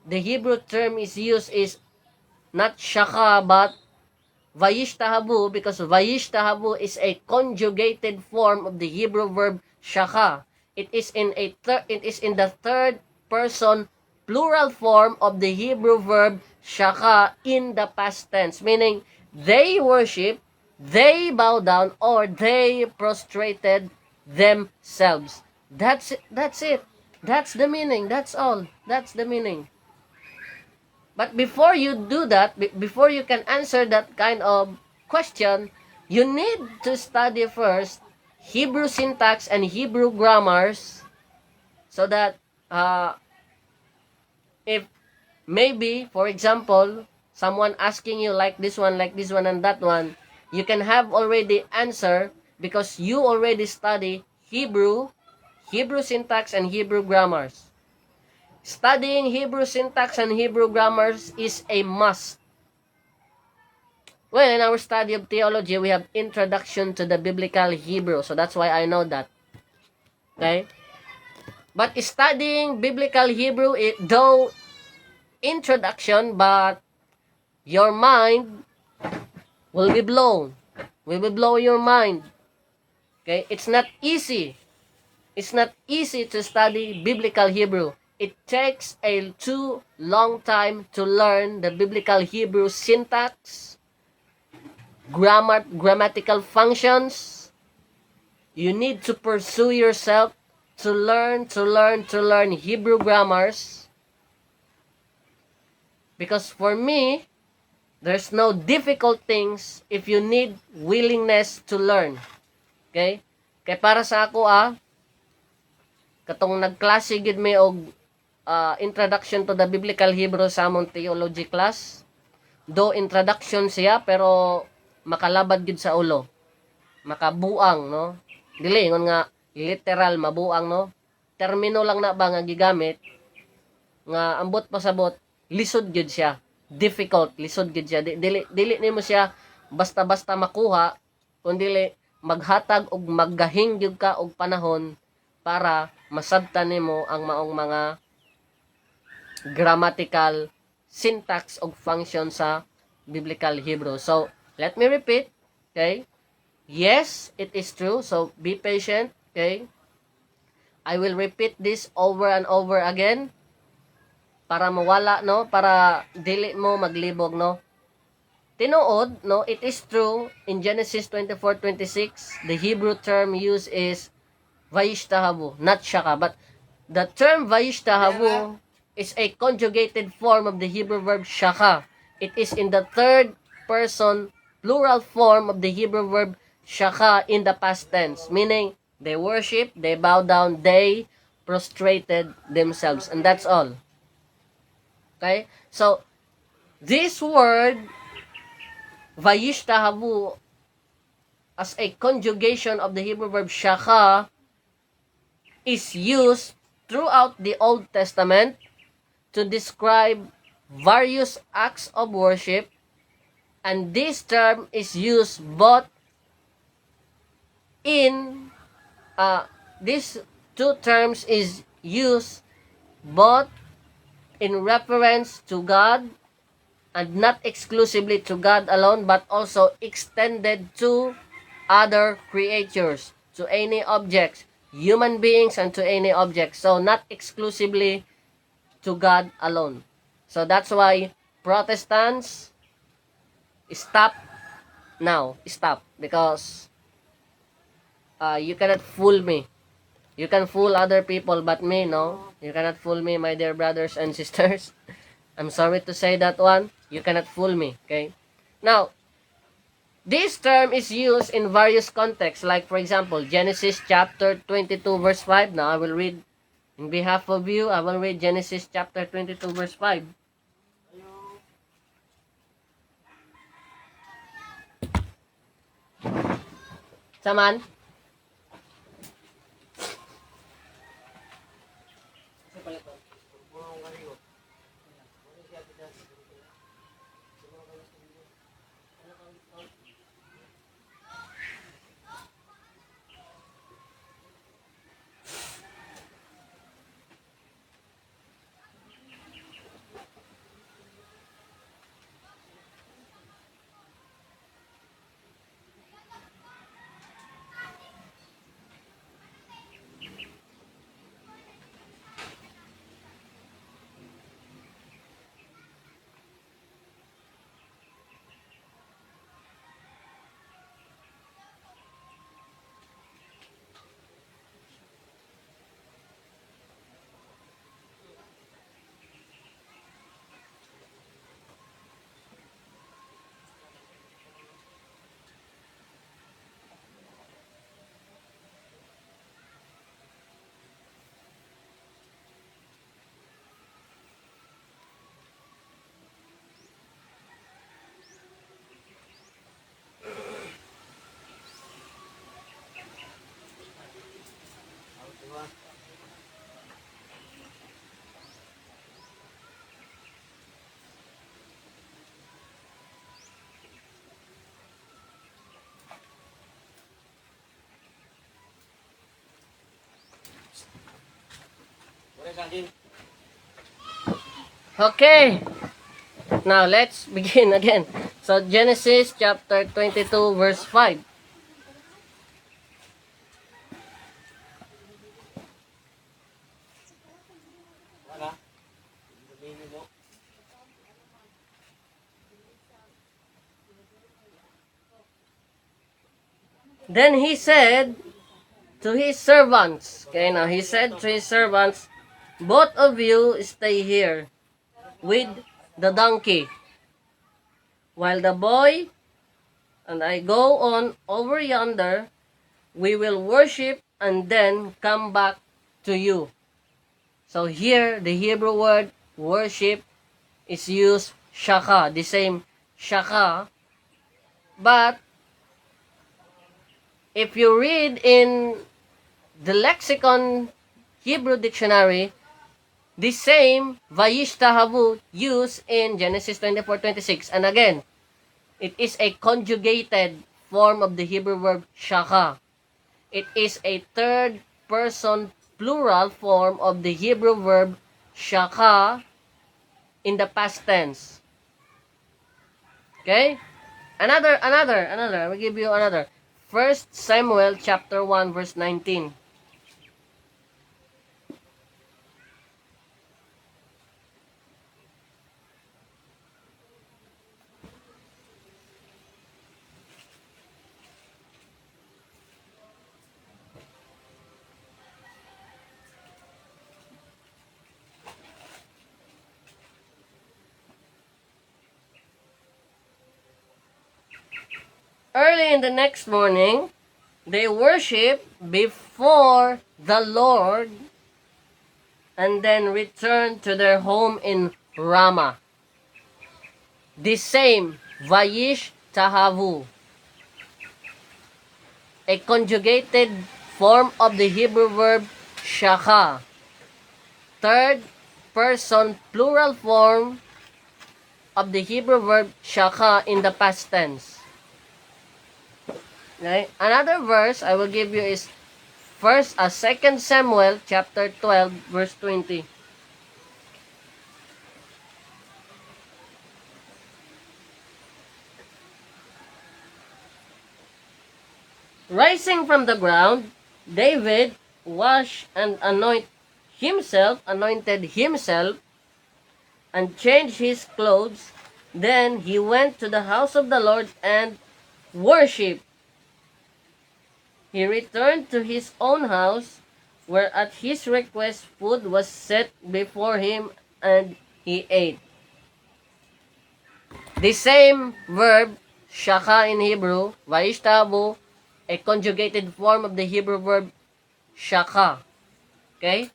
the Hebrew term is used is not shaka but vayishtahavu, because vayishtahavu is a conjugated form of the Hebrew verb shaka. It is in the third person plural form of the Hebrew verb shaka in the past tense, meaning they worship, they bow down, or they prostrated themselves. That's it. That's the meaning. That's all. That's the meaning. But before you do that, before you can answer that kind of question, you need to study first Hebrew syntax and Hebrew grammars, so that if maybe, for example, someone asking you like this one, and that one, you can have already answer because you already study Hebrew syntax and Hebrew grammars. Studying Hebrew syntax and Hebrew grammars is a must. Well, in our study of theology, we have introduction to the biblical Hebrew. So that's why I know that. Okay? But studying biblical Hebrew, though introduction, but your mind will be blown. Will be blow your mind. Okay? It's not easy. It's not easy to study biblical Hebrew. It takes a too long time to learn the biblical Hebrew syntax, grammatical functions. You need to pursue yourself to learn Hebrew grammars. Because for me, there's no difficult things if you need willingness to learn. Okay? Kaya para sa ako katong nagklase gid mi og introduction to the biblical Hebrew sa among theology class. Do introduction siya pero makalabad gid sa ulo. Makabuang, no? Dili ingon nga literal mabuang, no? Termino lang na ba nga gigamit nga ambot pasabot lisod gid siya. Difficult, lisod gid siya. Dili nimo siya basta-basta makuha kundi maghatag og maggahing gyud ka og panahon para masabtan nimo ang maong mga grammatical syntax og function sa biblical Hebrew. So, let me repeat, okay? Yes, it is true. So, be patient, okay? I will repeat this over and over again para mawala, no? Para dili mo maglibog, no? Tinuod, no? It is true in Genesis 24:26, the Hebrew term used is vayishtahavu, not shaka, but the term vayishtahavu is a conjugated form of the Hebrew verb shaka. It is in the third person plural form of the Hebrew verb shaka in the past tense, meaning they worship, they bow down, they prostrated themselves, and that's all. Okay? So, this word vayishtahavu as a conjugation of the Hebrew verb shaka is used throughout the Old Testament to describe various acts of worship, and this term is used both in these two terms is used both in reference to God and not exclusively to God alone, but also extended to other creatures, to any objects, human beings, and to any object. So not exclusively to God alone. So that's why Protestants stop now. Stop. Because you cannot fool me. You can fool other people, but me, no? You cannot fool me, my dear brothers and sisters. I'm sorry to say that one. You cannot fool me, okay? Now, this term is used in various contexts. Like, for example, Genesis chapter 22, verse 5. Now, I will read in behalf of you. I will read Genesis chapter 22, verse 5. Saman? Okay. Now, let's begin again. So, Genesis chapter 22, verse 5. Then he said to his servants, okay, now he said to his servants, both of you stay here with the donkey, while the boy and I go on over yonder. We will worship and then come back to you. So here, the Hebrew word worship is used shaka, the same shaka. But if you read in the lexicon Hebrew dictionary, the same vayishtahavu used in Genesis 24:26. And again, it is a conjugated form of the Hebrew verb shaka. It is a third person plural form of the Hebrew verb shaka in the past tense. Okay? Another. I will give you another. 1 Samuel chapter 1 verse 19. Early in the next morning, they worship before the Lord and then return to their home in Ramah. The same, Vayish Tahavu, a conjugated form of the Hebrew verb shaka, third person plural form of the Hebrew verb shaka in the past tense. Okay? Another verse I will give you is 2 Samuel chapter 12 verse 20. Rising from the ground, David washed and anointed himself, and changed his clothes. Then he went to the house of the Lord and worshiped. He returned to his own house, where at his request food was set before him, and he ate. The same verb, shaka in Hebrew, vaishtabu, a conjugated form of the Hebrew verb shaka. Okay?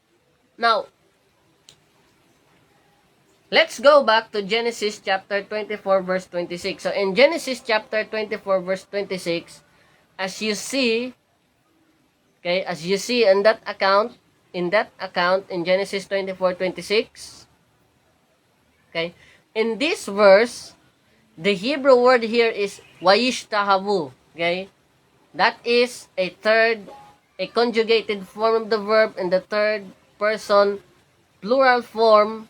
Now, let's go back to Genesis chapter 24 verse 26. So in Genesis chapter 24 verse 26, as you see in that account in Genesis 24:26, okay? In this verse, the Hebrew word here is wayishtahavu, okay? That is a conjugated form of the verb in the third person plural form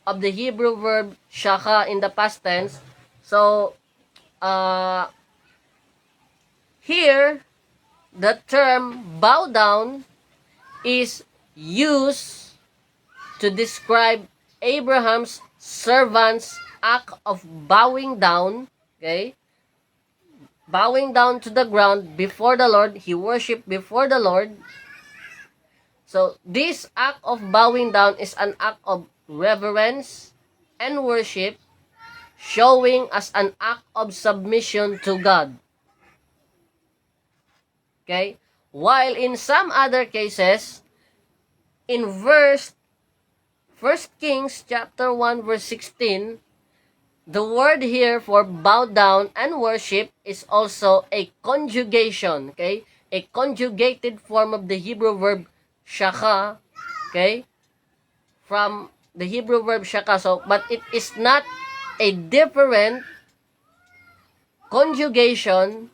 of the Hebrew verb shaka in the past tense. So, here, the term bow down is used to describe Abraham's servant's act of bowing down, okay? Bowing down to the ground before the Lord. He worshiped before the Lord. So, this act of bowing down is an act of reverence and worship, showing as an act of submission to God. Okay? While in some other cases, in verse 1 Kings chapter 1 verse 16, the word here for bow down and worship is also a conjugation, okay? A conjugated form of the Hebrew verb shaka, okay? From the Hebrew verb shaka, so, but it is not a different conjugation.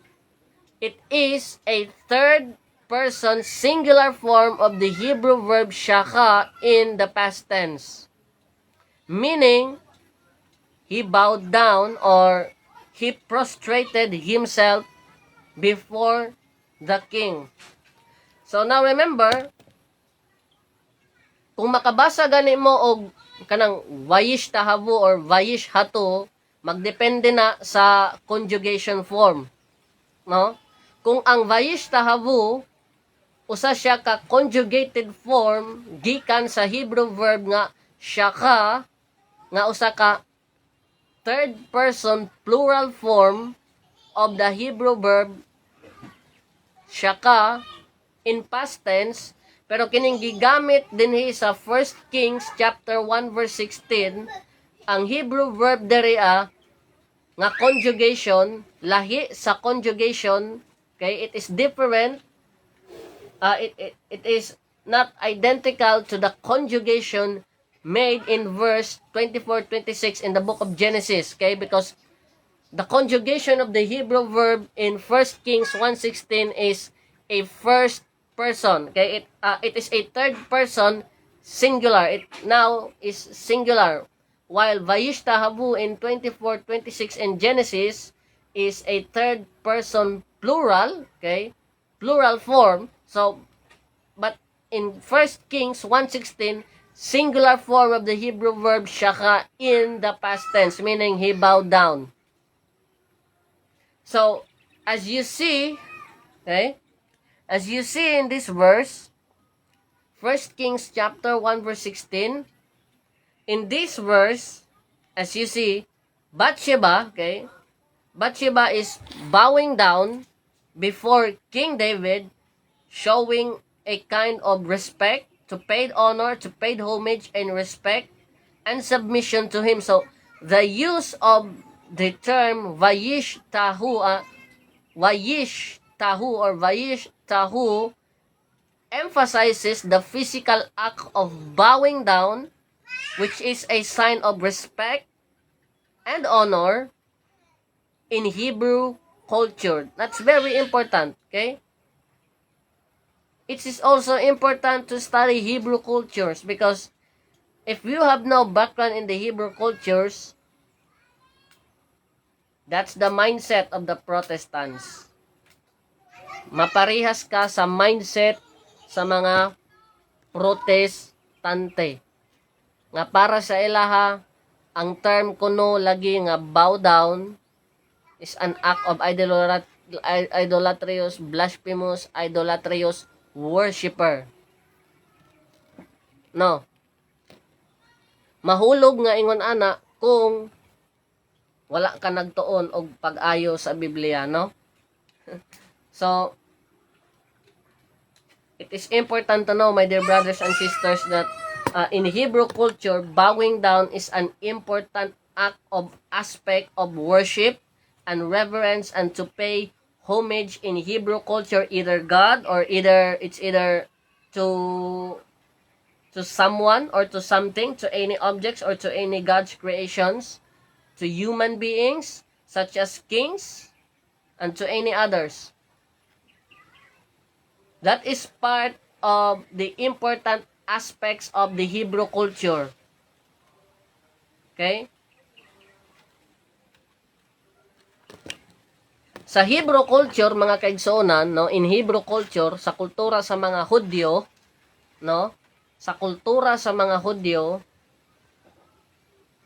It is a third person singular form of the Hebrew verb shaka in the past tense. Meaning, he bowed down or he prostrated himself before the king. So now remember, kung makabasa gani mo og kanang vayish tahavu or vayish hatu, magdepende na sa conjugation form, no? Kung ang vayish tahavu usa siya ka conjugated form gikan sa Hebrew verb nga shaka, nga usa ka third person plural form of the Hebrew verb shaka in past tense, Pero kining gigamit dinhi sa 1 Kings chapter 1 verse 16, ang Hebrew verb diri nga conjugation, lahi sa conjugation, okay, it is different, it is not identical to the conjugation made in verse 24-26 in the book of Genesis, okay, because the conjugation of the Hebrew verb in 1 Kings 1:16 is a first person. Okay, it is a third person singular. It now is singular. While Vayishtahavu in 24:26 in Genesis is a third person plural, okay? Plural form. So, but in 1 Kings 1:16, singular form of the Hebrew verb shaka in the past tense, meaning he bowed down. So, as you see, okay, as you see in this verse, 1 Kings chapter 1 verse 16, in this verse, as you see, Bathsheba, okay, Bathsheba is bowing down before King David, showing a kind of respect, to paid honor, to paid homage and respect and submission to him. So, the use of the term Vayish Tahu or Vayish Tahu emphasizes the physical act of bowing down, which is a sign of respect and honor in Hebrew culture. That's very important, okay? It is also important to study Hebrew cultures because if you have no background in the Hebrew cultures, that's the mindset of the Protestants. Maparihas ka sa mindset sa mga protestante. Nga para sa ilaha, ang term kuno lagi nga bow down is an act of idolatrous, blasphemous, idolatrous worshipper. No. Mahulog nga ingon ana kung wala ka nagtuon og pag-ayo sa Biblia, no? So, it is important to know, my dear brothers and sisters, that in Hebrew culture, bowing down is an important aspect of worship and reverence and to pay homage in Hebrew culture, either God or either to someone or to something, to any objects or to any God's creations, to human beings such as kings, and to any others. That is part of the important aspects of the Hebrew culture. Okay? Sa Hebrew culture, mga kaigsuonan, no, in Hebrew culture, sa kultura sa mga Hudyo, no, sa kultura sa mga Hudyo,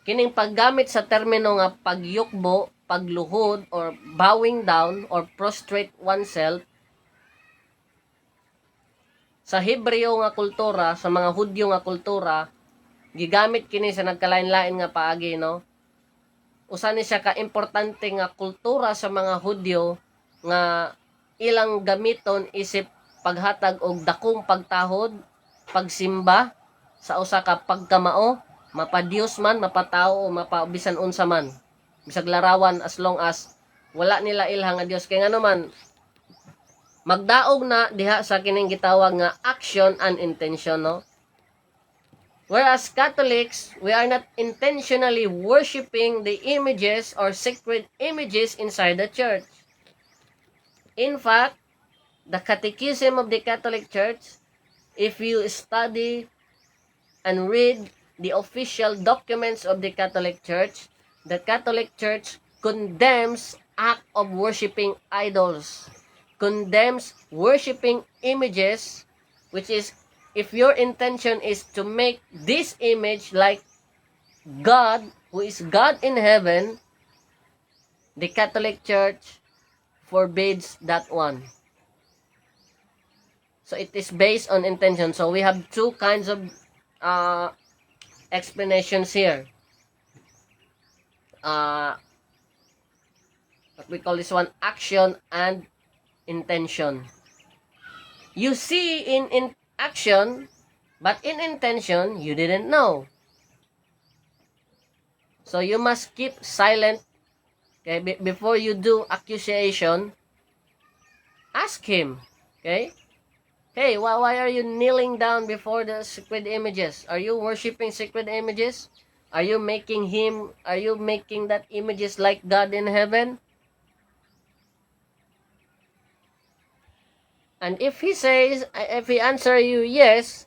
kining paggamit sa termino nga pagyukbo, pagluhod, or bowing down, or prostrate oneself, sa Hebreo nga kultura, sa mga Hudyo nga kultura, gigamit kini sa nagkalain-lain nga paagi, no? Usa ni siya ka importante nga kultura sa mga Hudyo nga ilang gamiton isip paghatag og dakong pagtahod, pagsimba sa usa ka pagkamao, mapa-Dios man, mapatao o mapabisan unsa man. Bisag larawan as long as wala nila ilhang nga Dios kay ngano man magdaog na diha sa kining gitawag nga action and intention, no? Whereas Catholics, we are not intentionally worshiping the images or sacred images inside the church. In fact, the Catechism of the Catholic Church, if you study and read the official documents of the Catholic Church condemns act of worshiping idols, condemns worshiping images, which is if your intention is to make this image like God, who is God in heaven, the Catholic Church forbids that one. So it is based on intention. So we have two kinds of explanations here. What we call this one, action and intention. You see in action, but in intention, you didn't know. So you must keep silent, okay? Before you do accusation, ask him, okay? Hey, why are you kneeling down before the sacred images? Are you worshiping sacred images? Are you making that images like God in heaven? And if he answer you yes,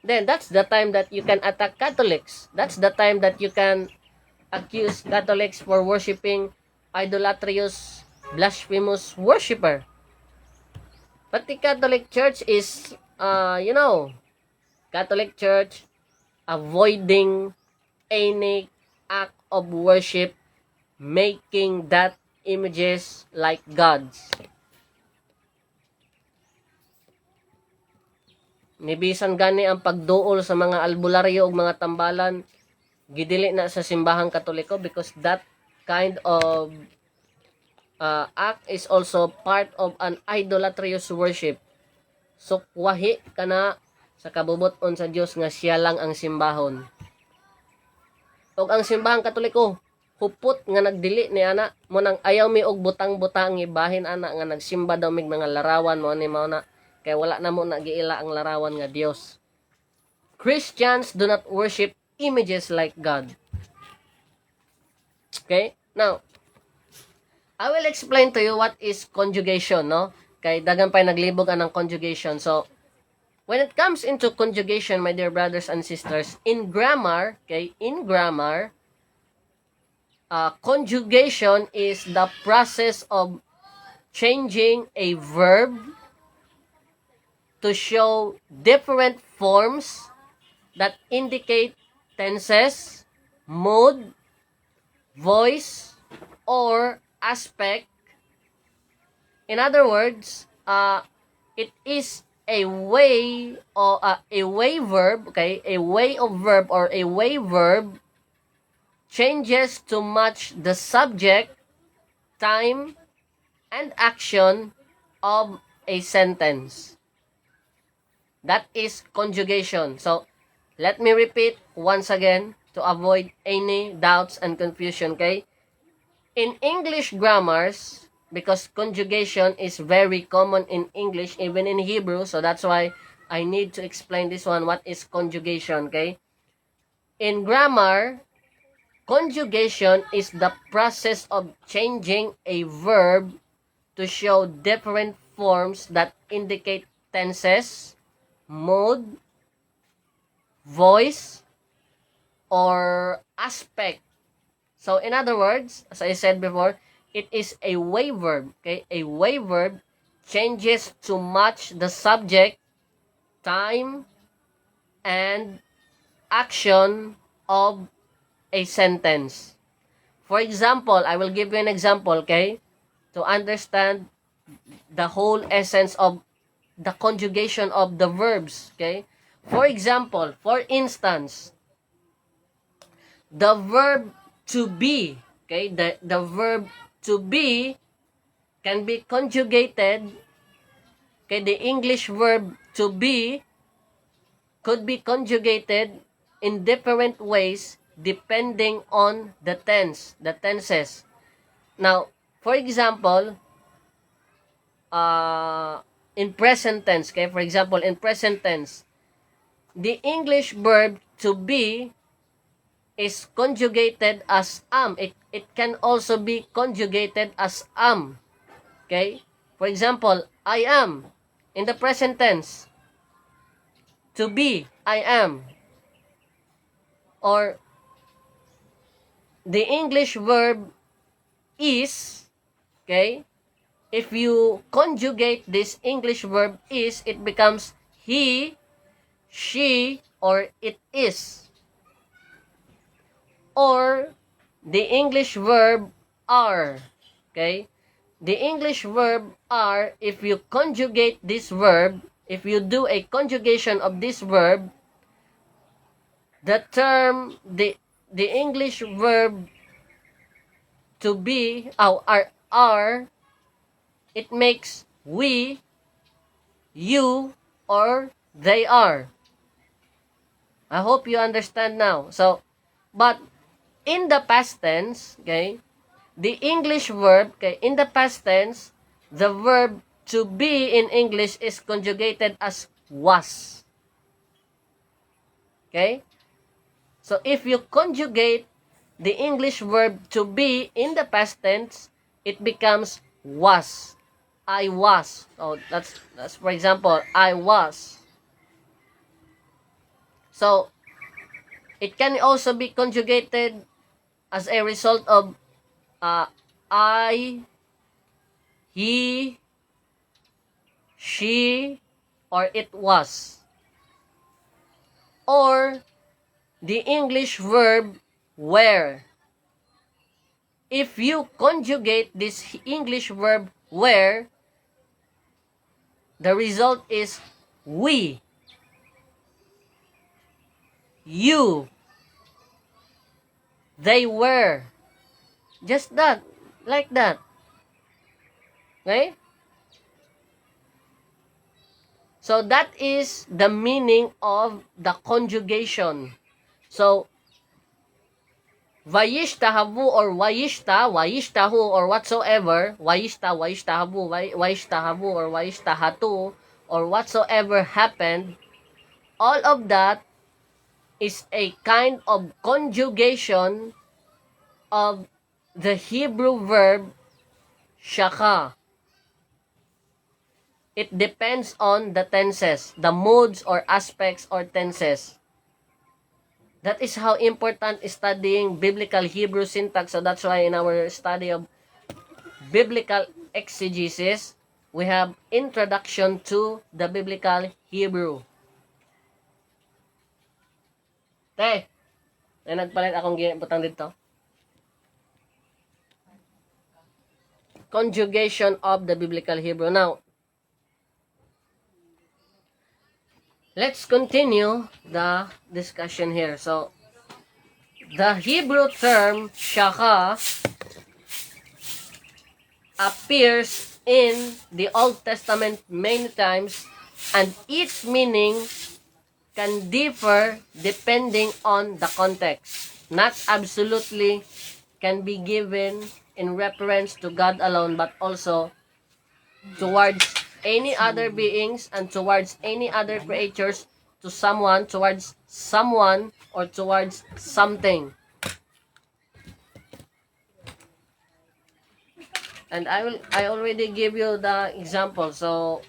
then that's the time that you can attack Catholics. That's the time that you can accuse Catholics for worshiping idolatrous, blasphemous worshiper. But the Catholic Church is, Catholic Church avoiding any act of worship, making that images like gods. Nibisan gani ang pagduol sa mga albularyo ug mga tambalan gidili na sa simbahang Katoliko because that kind of act is also part of an idolatrous worship. So wahi kana sa kabubot-on sa Dios nga siya lang ang simbahon. Og ang simbahang Katoliko hupot nga nagdili ni ana mo nang ayaw mi og butang-butang ibahin ana nga nagsimba daw mig mga larawan mo ni mao na kay wala na mo nagiila ang larawan nga Dios. Christians do not worship images like God. Okay? Now, I will explain to you what is conjugation, no? Kay dagan pay naglibog anang conjugation. So, when it comes into conjugation, my dear brothers and sisters, in grammar, conjugation is the process of changing a verb to show different forms that indicate tenses, mood, voice, or aspect. In other words, it is a way or a way verb, okay? A way of verb or a way verb changes to match the subject, time, and action of a sentence. That is conjugation. So, let me repeat once again to avoid any doubts and confusion, okay? In English grammars, because conjugation is very common in English, even in Hebrew, so that's why I need to explain this one, what is conjugation, okay? In grammar, conjugation is the process of changing a verb to show different forms that indicate tenses, mood, voice, or aspect. So, in other words, as I said before, it is a way verb. Okay? A way verb changes to match the subject, time, and action of a sentence. For example, I will give you an example, okay? To understand the whole essence of the conjugation of the verbs, okay? For example, for instance, the verb to be, okay? The verb to be can be conjugated, okay? The English verb to be could be conjugated in different ways depending on the tenses. Now, for example, in present tense, okay? For example, in present tense, the English verb to be is conjugated as am. It can also be conjugated as am. Okay? For example, I am. In the present tense, to be, I am. Or the English verb is, okay? If you conjugate this English verb is, it becomes he, she, or it is. Or the English verb are, okay? The English verb are, if you conjugate this verb, if you do a conjugation of this verb, the term, the English verb to be, are, it makes we, you, or they are. I hope you understand now. So, but in the past tense, okay, the English verb, okay, in the past tense, the verb to be in English is conjugated as was. Okay? So, if you conjugate the English verb to be in the past tense, it becomes was. I was. So, that's for example, I was. So, it can also be conjugated as a result of I, he, she, or it was. Or the English verb were. If you conjugate this English verb were, the result is we, you, they were. Just that, like that. Okay? So that is the meaning of the conjugation. So, vayishtahavu or wayishtahu or whatsoever, wayishtahavu, wayishtahavu or wayishtahatu or whatsoever happened, all of that is a kind of conjugation of the Hebrew verb shaka. It depends on the tenses, the modes or aspects or tenses. That is how important is studying biblical Hebrew syntax. So that's why in our study of biblical exegesis, we have introduction to the biblical Hebrew. Te, may nagpalit akong butang dito. Conjugation of the biblical Hebrew. Now, let's continue the discussion here. So, the Hebrew term shaka appears in the Old Testament many times, and its meaning can differ depending on the context. Not absolutely can be given in reference to God alone, but also towards any other beings and towards any other creatures, to someone, towards someone, or towards something. And I already give you the example. So,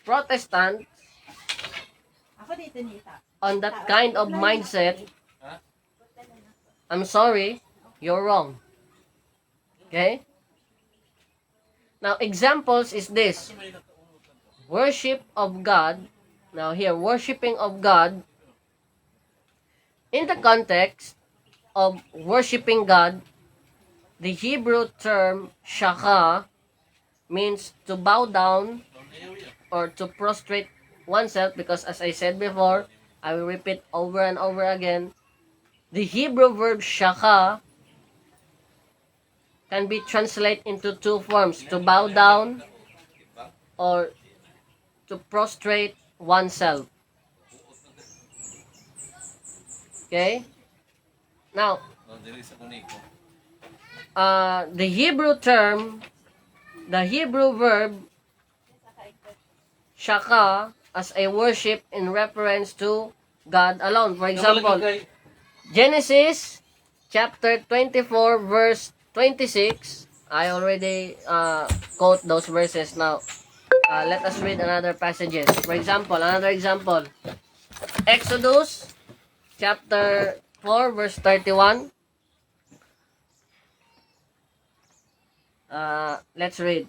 Protestant, on that kind of mindset, I'm sorry, you're wrong. Okay? Now, examples is this. Worship of God. Now here, worshiping of God. In the context of worshiping God, the Hebrew term shaka means to bow down or to prostrate oneself, because as I said before, I will repeat over and over again, the Hebrew verb shaka can be translated into two forms, to bow down or to prostrate oneself. Okay? Now, the Hebrew term, the Hebrew verb shaka as a worship in reference to God alone. For example, Genesis chapter 24 verse 26. I already quote those verses now. Let us read another passages. For example, another example. Exodus chapter 4 verse 31. Let's read.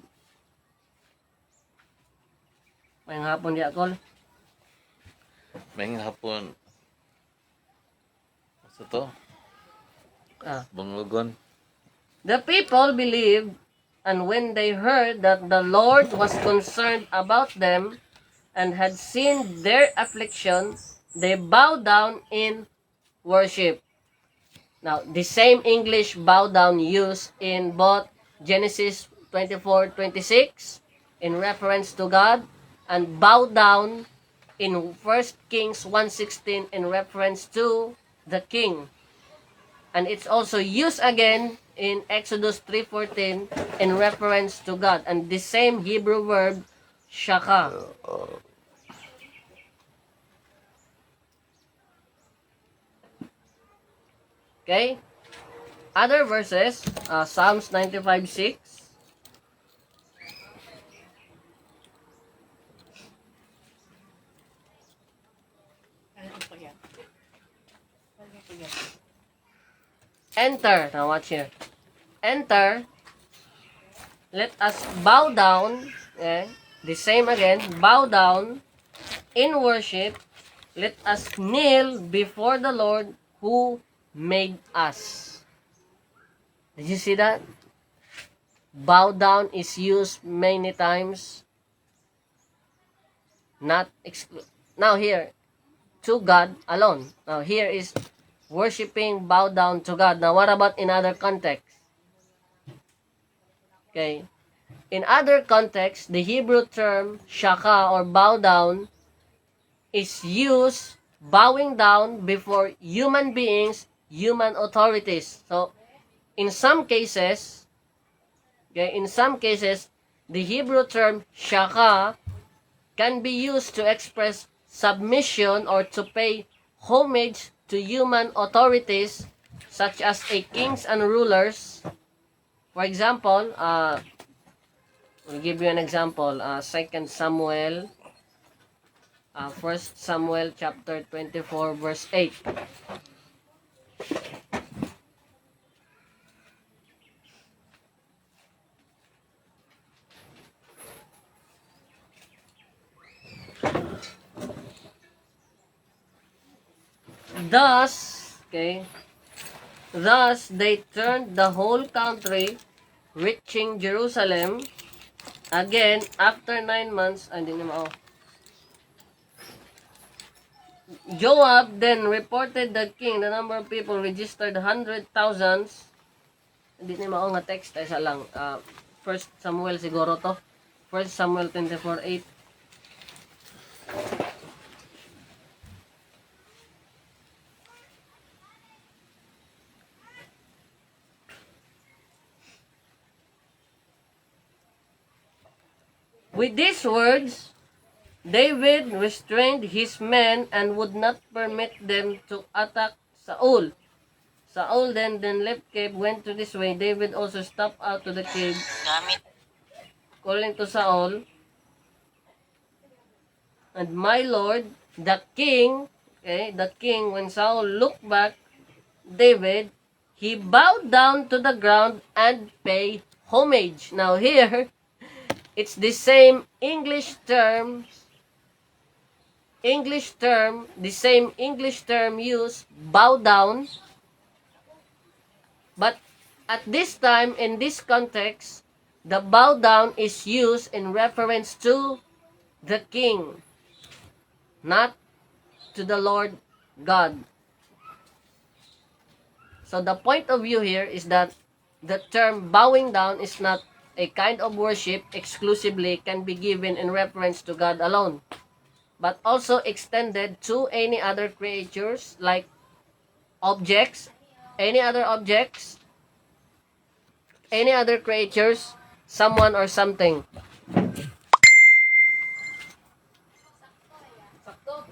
May hapon di ako. May hapon. Ano to? Banglugon. The people believed, and when they heard that the Lord was concerned about them and had seen their affliction, they bowed down in worship. Now, the same English bow down used in both Genesis 24:26 in reference to God, and bow down in 1 Kings 1:16 in reference to the king. And it's also used again in Exodus 3:14 in reference to God. And the same Hebrew verb, shaka. Okay? Other verses, Psalms 95:6. Enter. Now watch here. Enter. Let us bow down. Okay? The same again. Bow down in worship. Let us kneel before the Lord who made us. Did you see that? Bow down is used many times. Not now here to God alone. Now here is worshiping, bow down to God. Now what about in other contexts? Okay. In other contexts, the Hebrew term shaka or bow down is used bowing down before human beings, human authorities. So in some cases, the Hebrew term shaka can be used to express submission or to pay homage to human authorities such as a kings and rulers. For example, I'll give you an example. 2 Samuel, 1 Samuel chapter 24 verse 8. Thus they turned the whole country, reaching Jerusalem again after 9 months. Hindi na mao. Joab then reported the king, the number of people registered 100,000s. Hindi na mao nga text, isa lang. 1 Samuel siguro to. 1 Samuel 24:8. With these words, David restrained his men and would not permit them to attack Saul. Saul then left cave, went to this way. David also stepped out to the cave, calling to Saul, and my lord, the king, when Saul looked back, David, he bowed down to the ground and paid homage. Now here, it's the same the same English term used, bow down, but at this time, in this context, the bow down is used in reference to the king, not to the Lord God. So the point of view here is that the term bowing down is not a kind of worship exclusively can be given in reference to God alone, but also extended to any other creatures like objects, any other objects, any other creatures, someone or something. Sakto.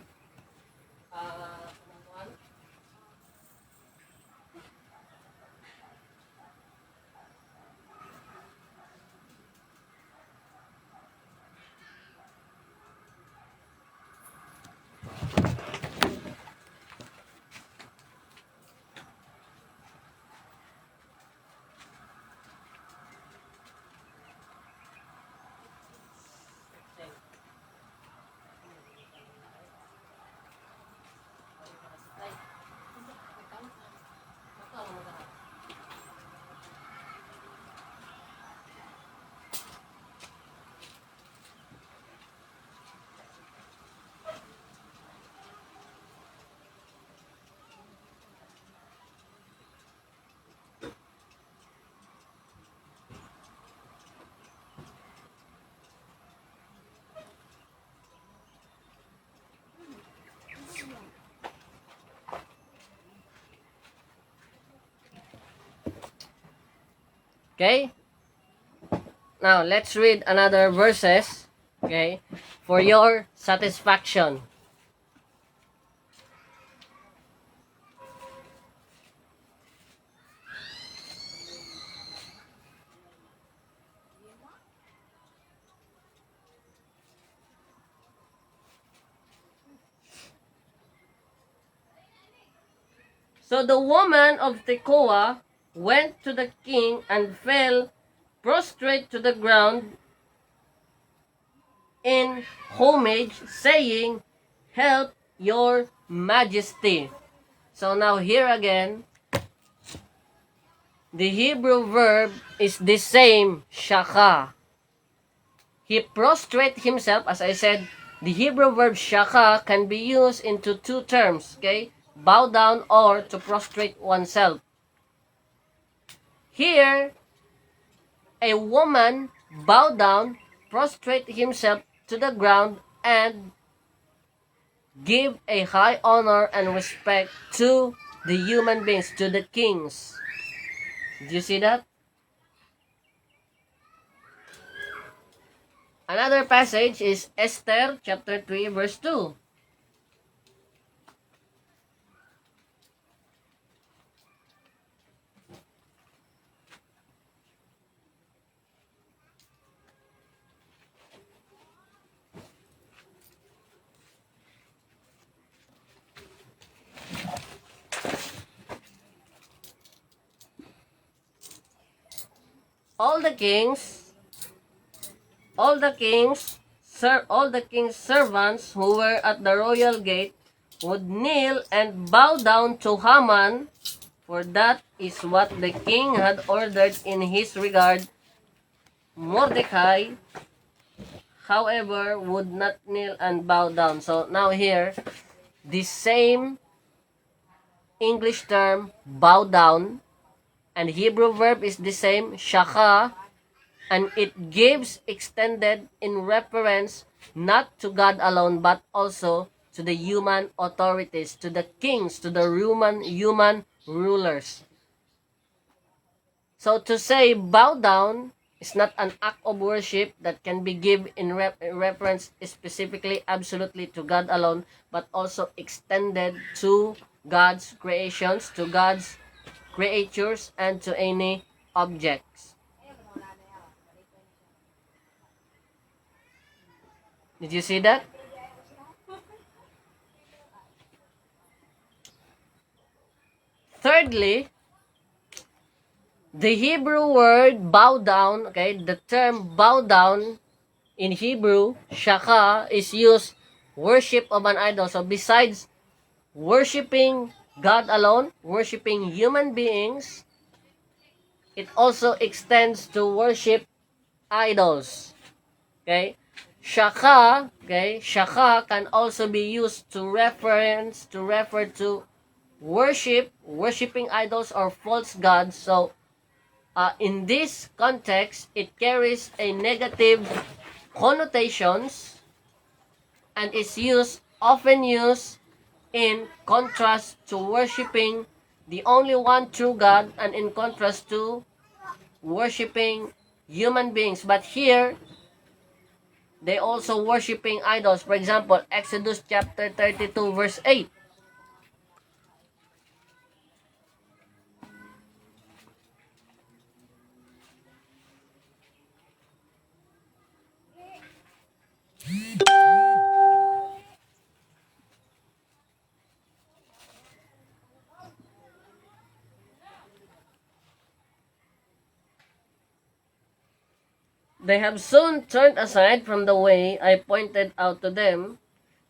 Okay? Now, let's read another verses, okay, for your satisfaction. So the woman of Tekoa went to the king and fell prostrate to the ground in homage, saying, "Help your majesty." So now here again, the Hebrew verb is the same, shaka. He prostrate himself, as I said, the Hebrew verb shaka can be used into two terms, okay? Bow down or to prostrate oneself. Here, a woman bowed down, prostrate himself to the ground, and give a high honor and respect to the human beings, to the kings. Did you see that? Another passage is Esther chapter 3 verse 2. All the kings, all the kings, all the king's servants who were at the royal gate would kneel and bow down to Haman, for that is what the king had ordered in his regard. Mordecai, however, would not kneel and bow down. So now here, the same English term, bow down, and Hebrew verb is the same, shaka, and it gives extended in reference not to God alone, but also to the human authorities, to the kings, to the human rulers. So to say bow down is not an act of worship that can be given in reference specifically, absolutely to God alone, but also extended to God's creations, to God's creatures, and to any objects. Did you see that? Thirdly, the Hebrew word bow down, okay, the term bow down in Hebrew, shaka, is used worship of an idol. So besides worshiping God alone, worshiping human beings, it also extends to worship idols. Okay? Shaka can also be used to refer to worshiping idols or false gods. So in this context, it carries a negative connotations and is often used in contrast to worshiping the only one true God, and in contrast to worshiping human beings. But here, they also worshiping idols. For example, Exodus chapter 32 verse 8. They have soon turned aside from the way I pointed out to them,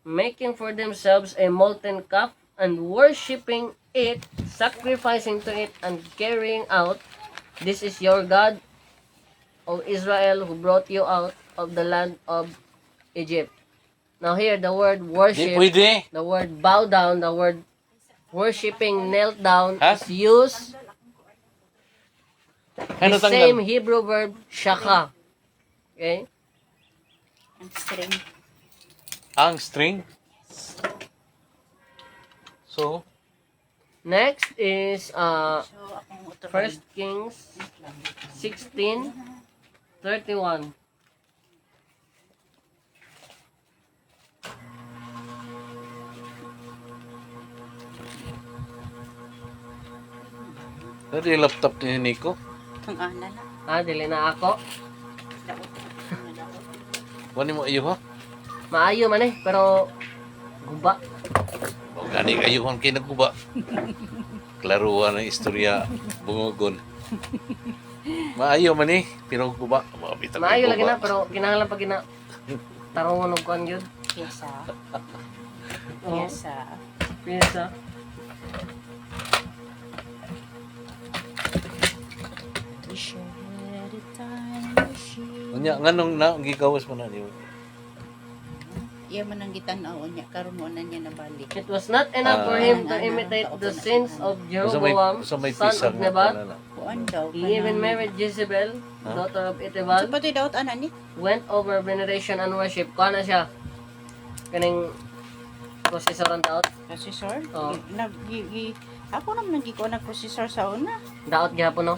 making for themselves a molten calf and worshipping it, sacrificing to it, and carrying out, "This is your God, O Israel, who brought you out of the land of Egypt." Now here, the word Di worship, pwede. the word bow down, the word worshipping, knelt down, Ha? is used the Ano same tanggal? Hebrew verb, shaka. Okay? String. Ang string. So, Next is So, akong uturan. 1 Kings 16:31. Ano yung laptop ni Nico? Ang ana na. Dili na ako. Daot. Wani mo iyo ha? Maayo man eh, pero guba. O gani kayo kung kinaguba. Klaruan ng istorya bungogon. Maayo man eh, pinaguba. Maayo lagi na, pero kinahanglan pa gina tarungon og kuan gyud. Pyesa. Oh, Pyesa. piyesa. We share the time, we share. Unya nganong na gigawas mo na niyo. Iya man ang gitanaw niya karon mo na niya nabalik. It was not enough for him to imitate the sins of Jeroboam, Sa may son pisang of Nebat. Kuan daw. He even married Jezebel, daughter of So Etebal, pati daot ana ni. went over veneration and worship. Kuha na siya. Kaning processor ang daot. Processor? Oo. Ako naman nagikuha ng processor sa una. Daot gihapon no.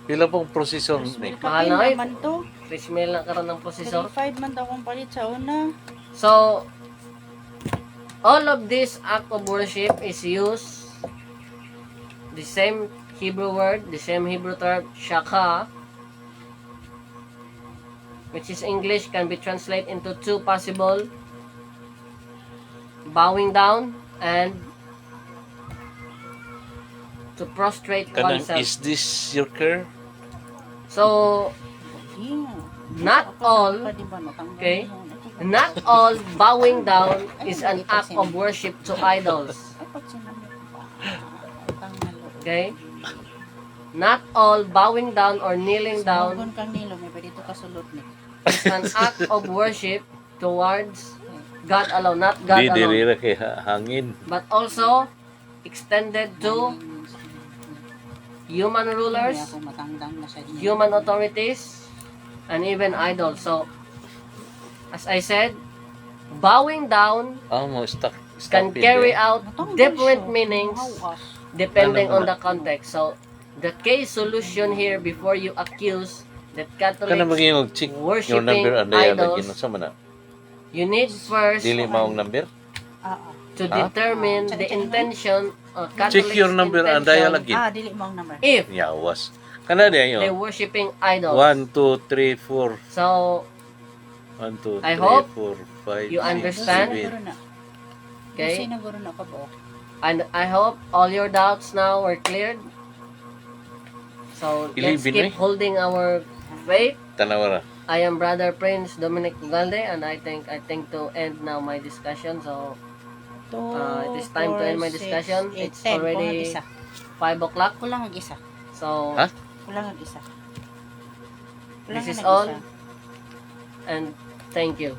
Pila pong prosesyon ni? Mahal na, eh. naman to. 3 mil na karon ng processor. 35 man daw kung palit sa una. So, all of this act of worship is used the same Hebrew word, the same Hebrew term, shaka, which is English, can be translated into two possible: bowing down and to prostrate Kanang oneself. is this your care? So, Yeah. not all, okay, not all bowing down is an act of worship to idols. Okay? Not all bowing down or kneeling down Sumogon kang nilo, may pa dito kasulot ni. is an act of worship towards God alone, not God Di alone, diri kay hangin. but also extended to human Hindi rulers, ako matangdang na sa inyo. human authorities, and even idols. So, as I said, bowing down Mo stuck. can carry out Matangdang different siya. meanings Mahawas. depending on the context. So, the case solution here before you accuse that Kana Catholics maging check your worshiping number and daya lagi idols, no sa mana. you need first Dili maong number. to determine the intention of Check Catholics' your number and daya intention lagi. Dili mo ang number. if Yawas. Kana they're diyo. worshiping idols. 1 2 3 4. So, 1 2 I 3 hope 4 5 you 6 understand. 7. Okay? Kasi naguro na ka ba? And I hope all your doubts now are cleared. So, let's Ilibin, keep holding our faith. Tanawara. I am Brother Prince Dominic Ugalde, and I think to end now my discussion. So, it is time to end my discussion. It's already 5 o'clock. Kulang ang isa. So, Ha? Kulang ang isa. this is all. And thank you.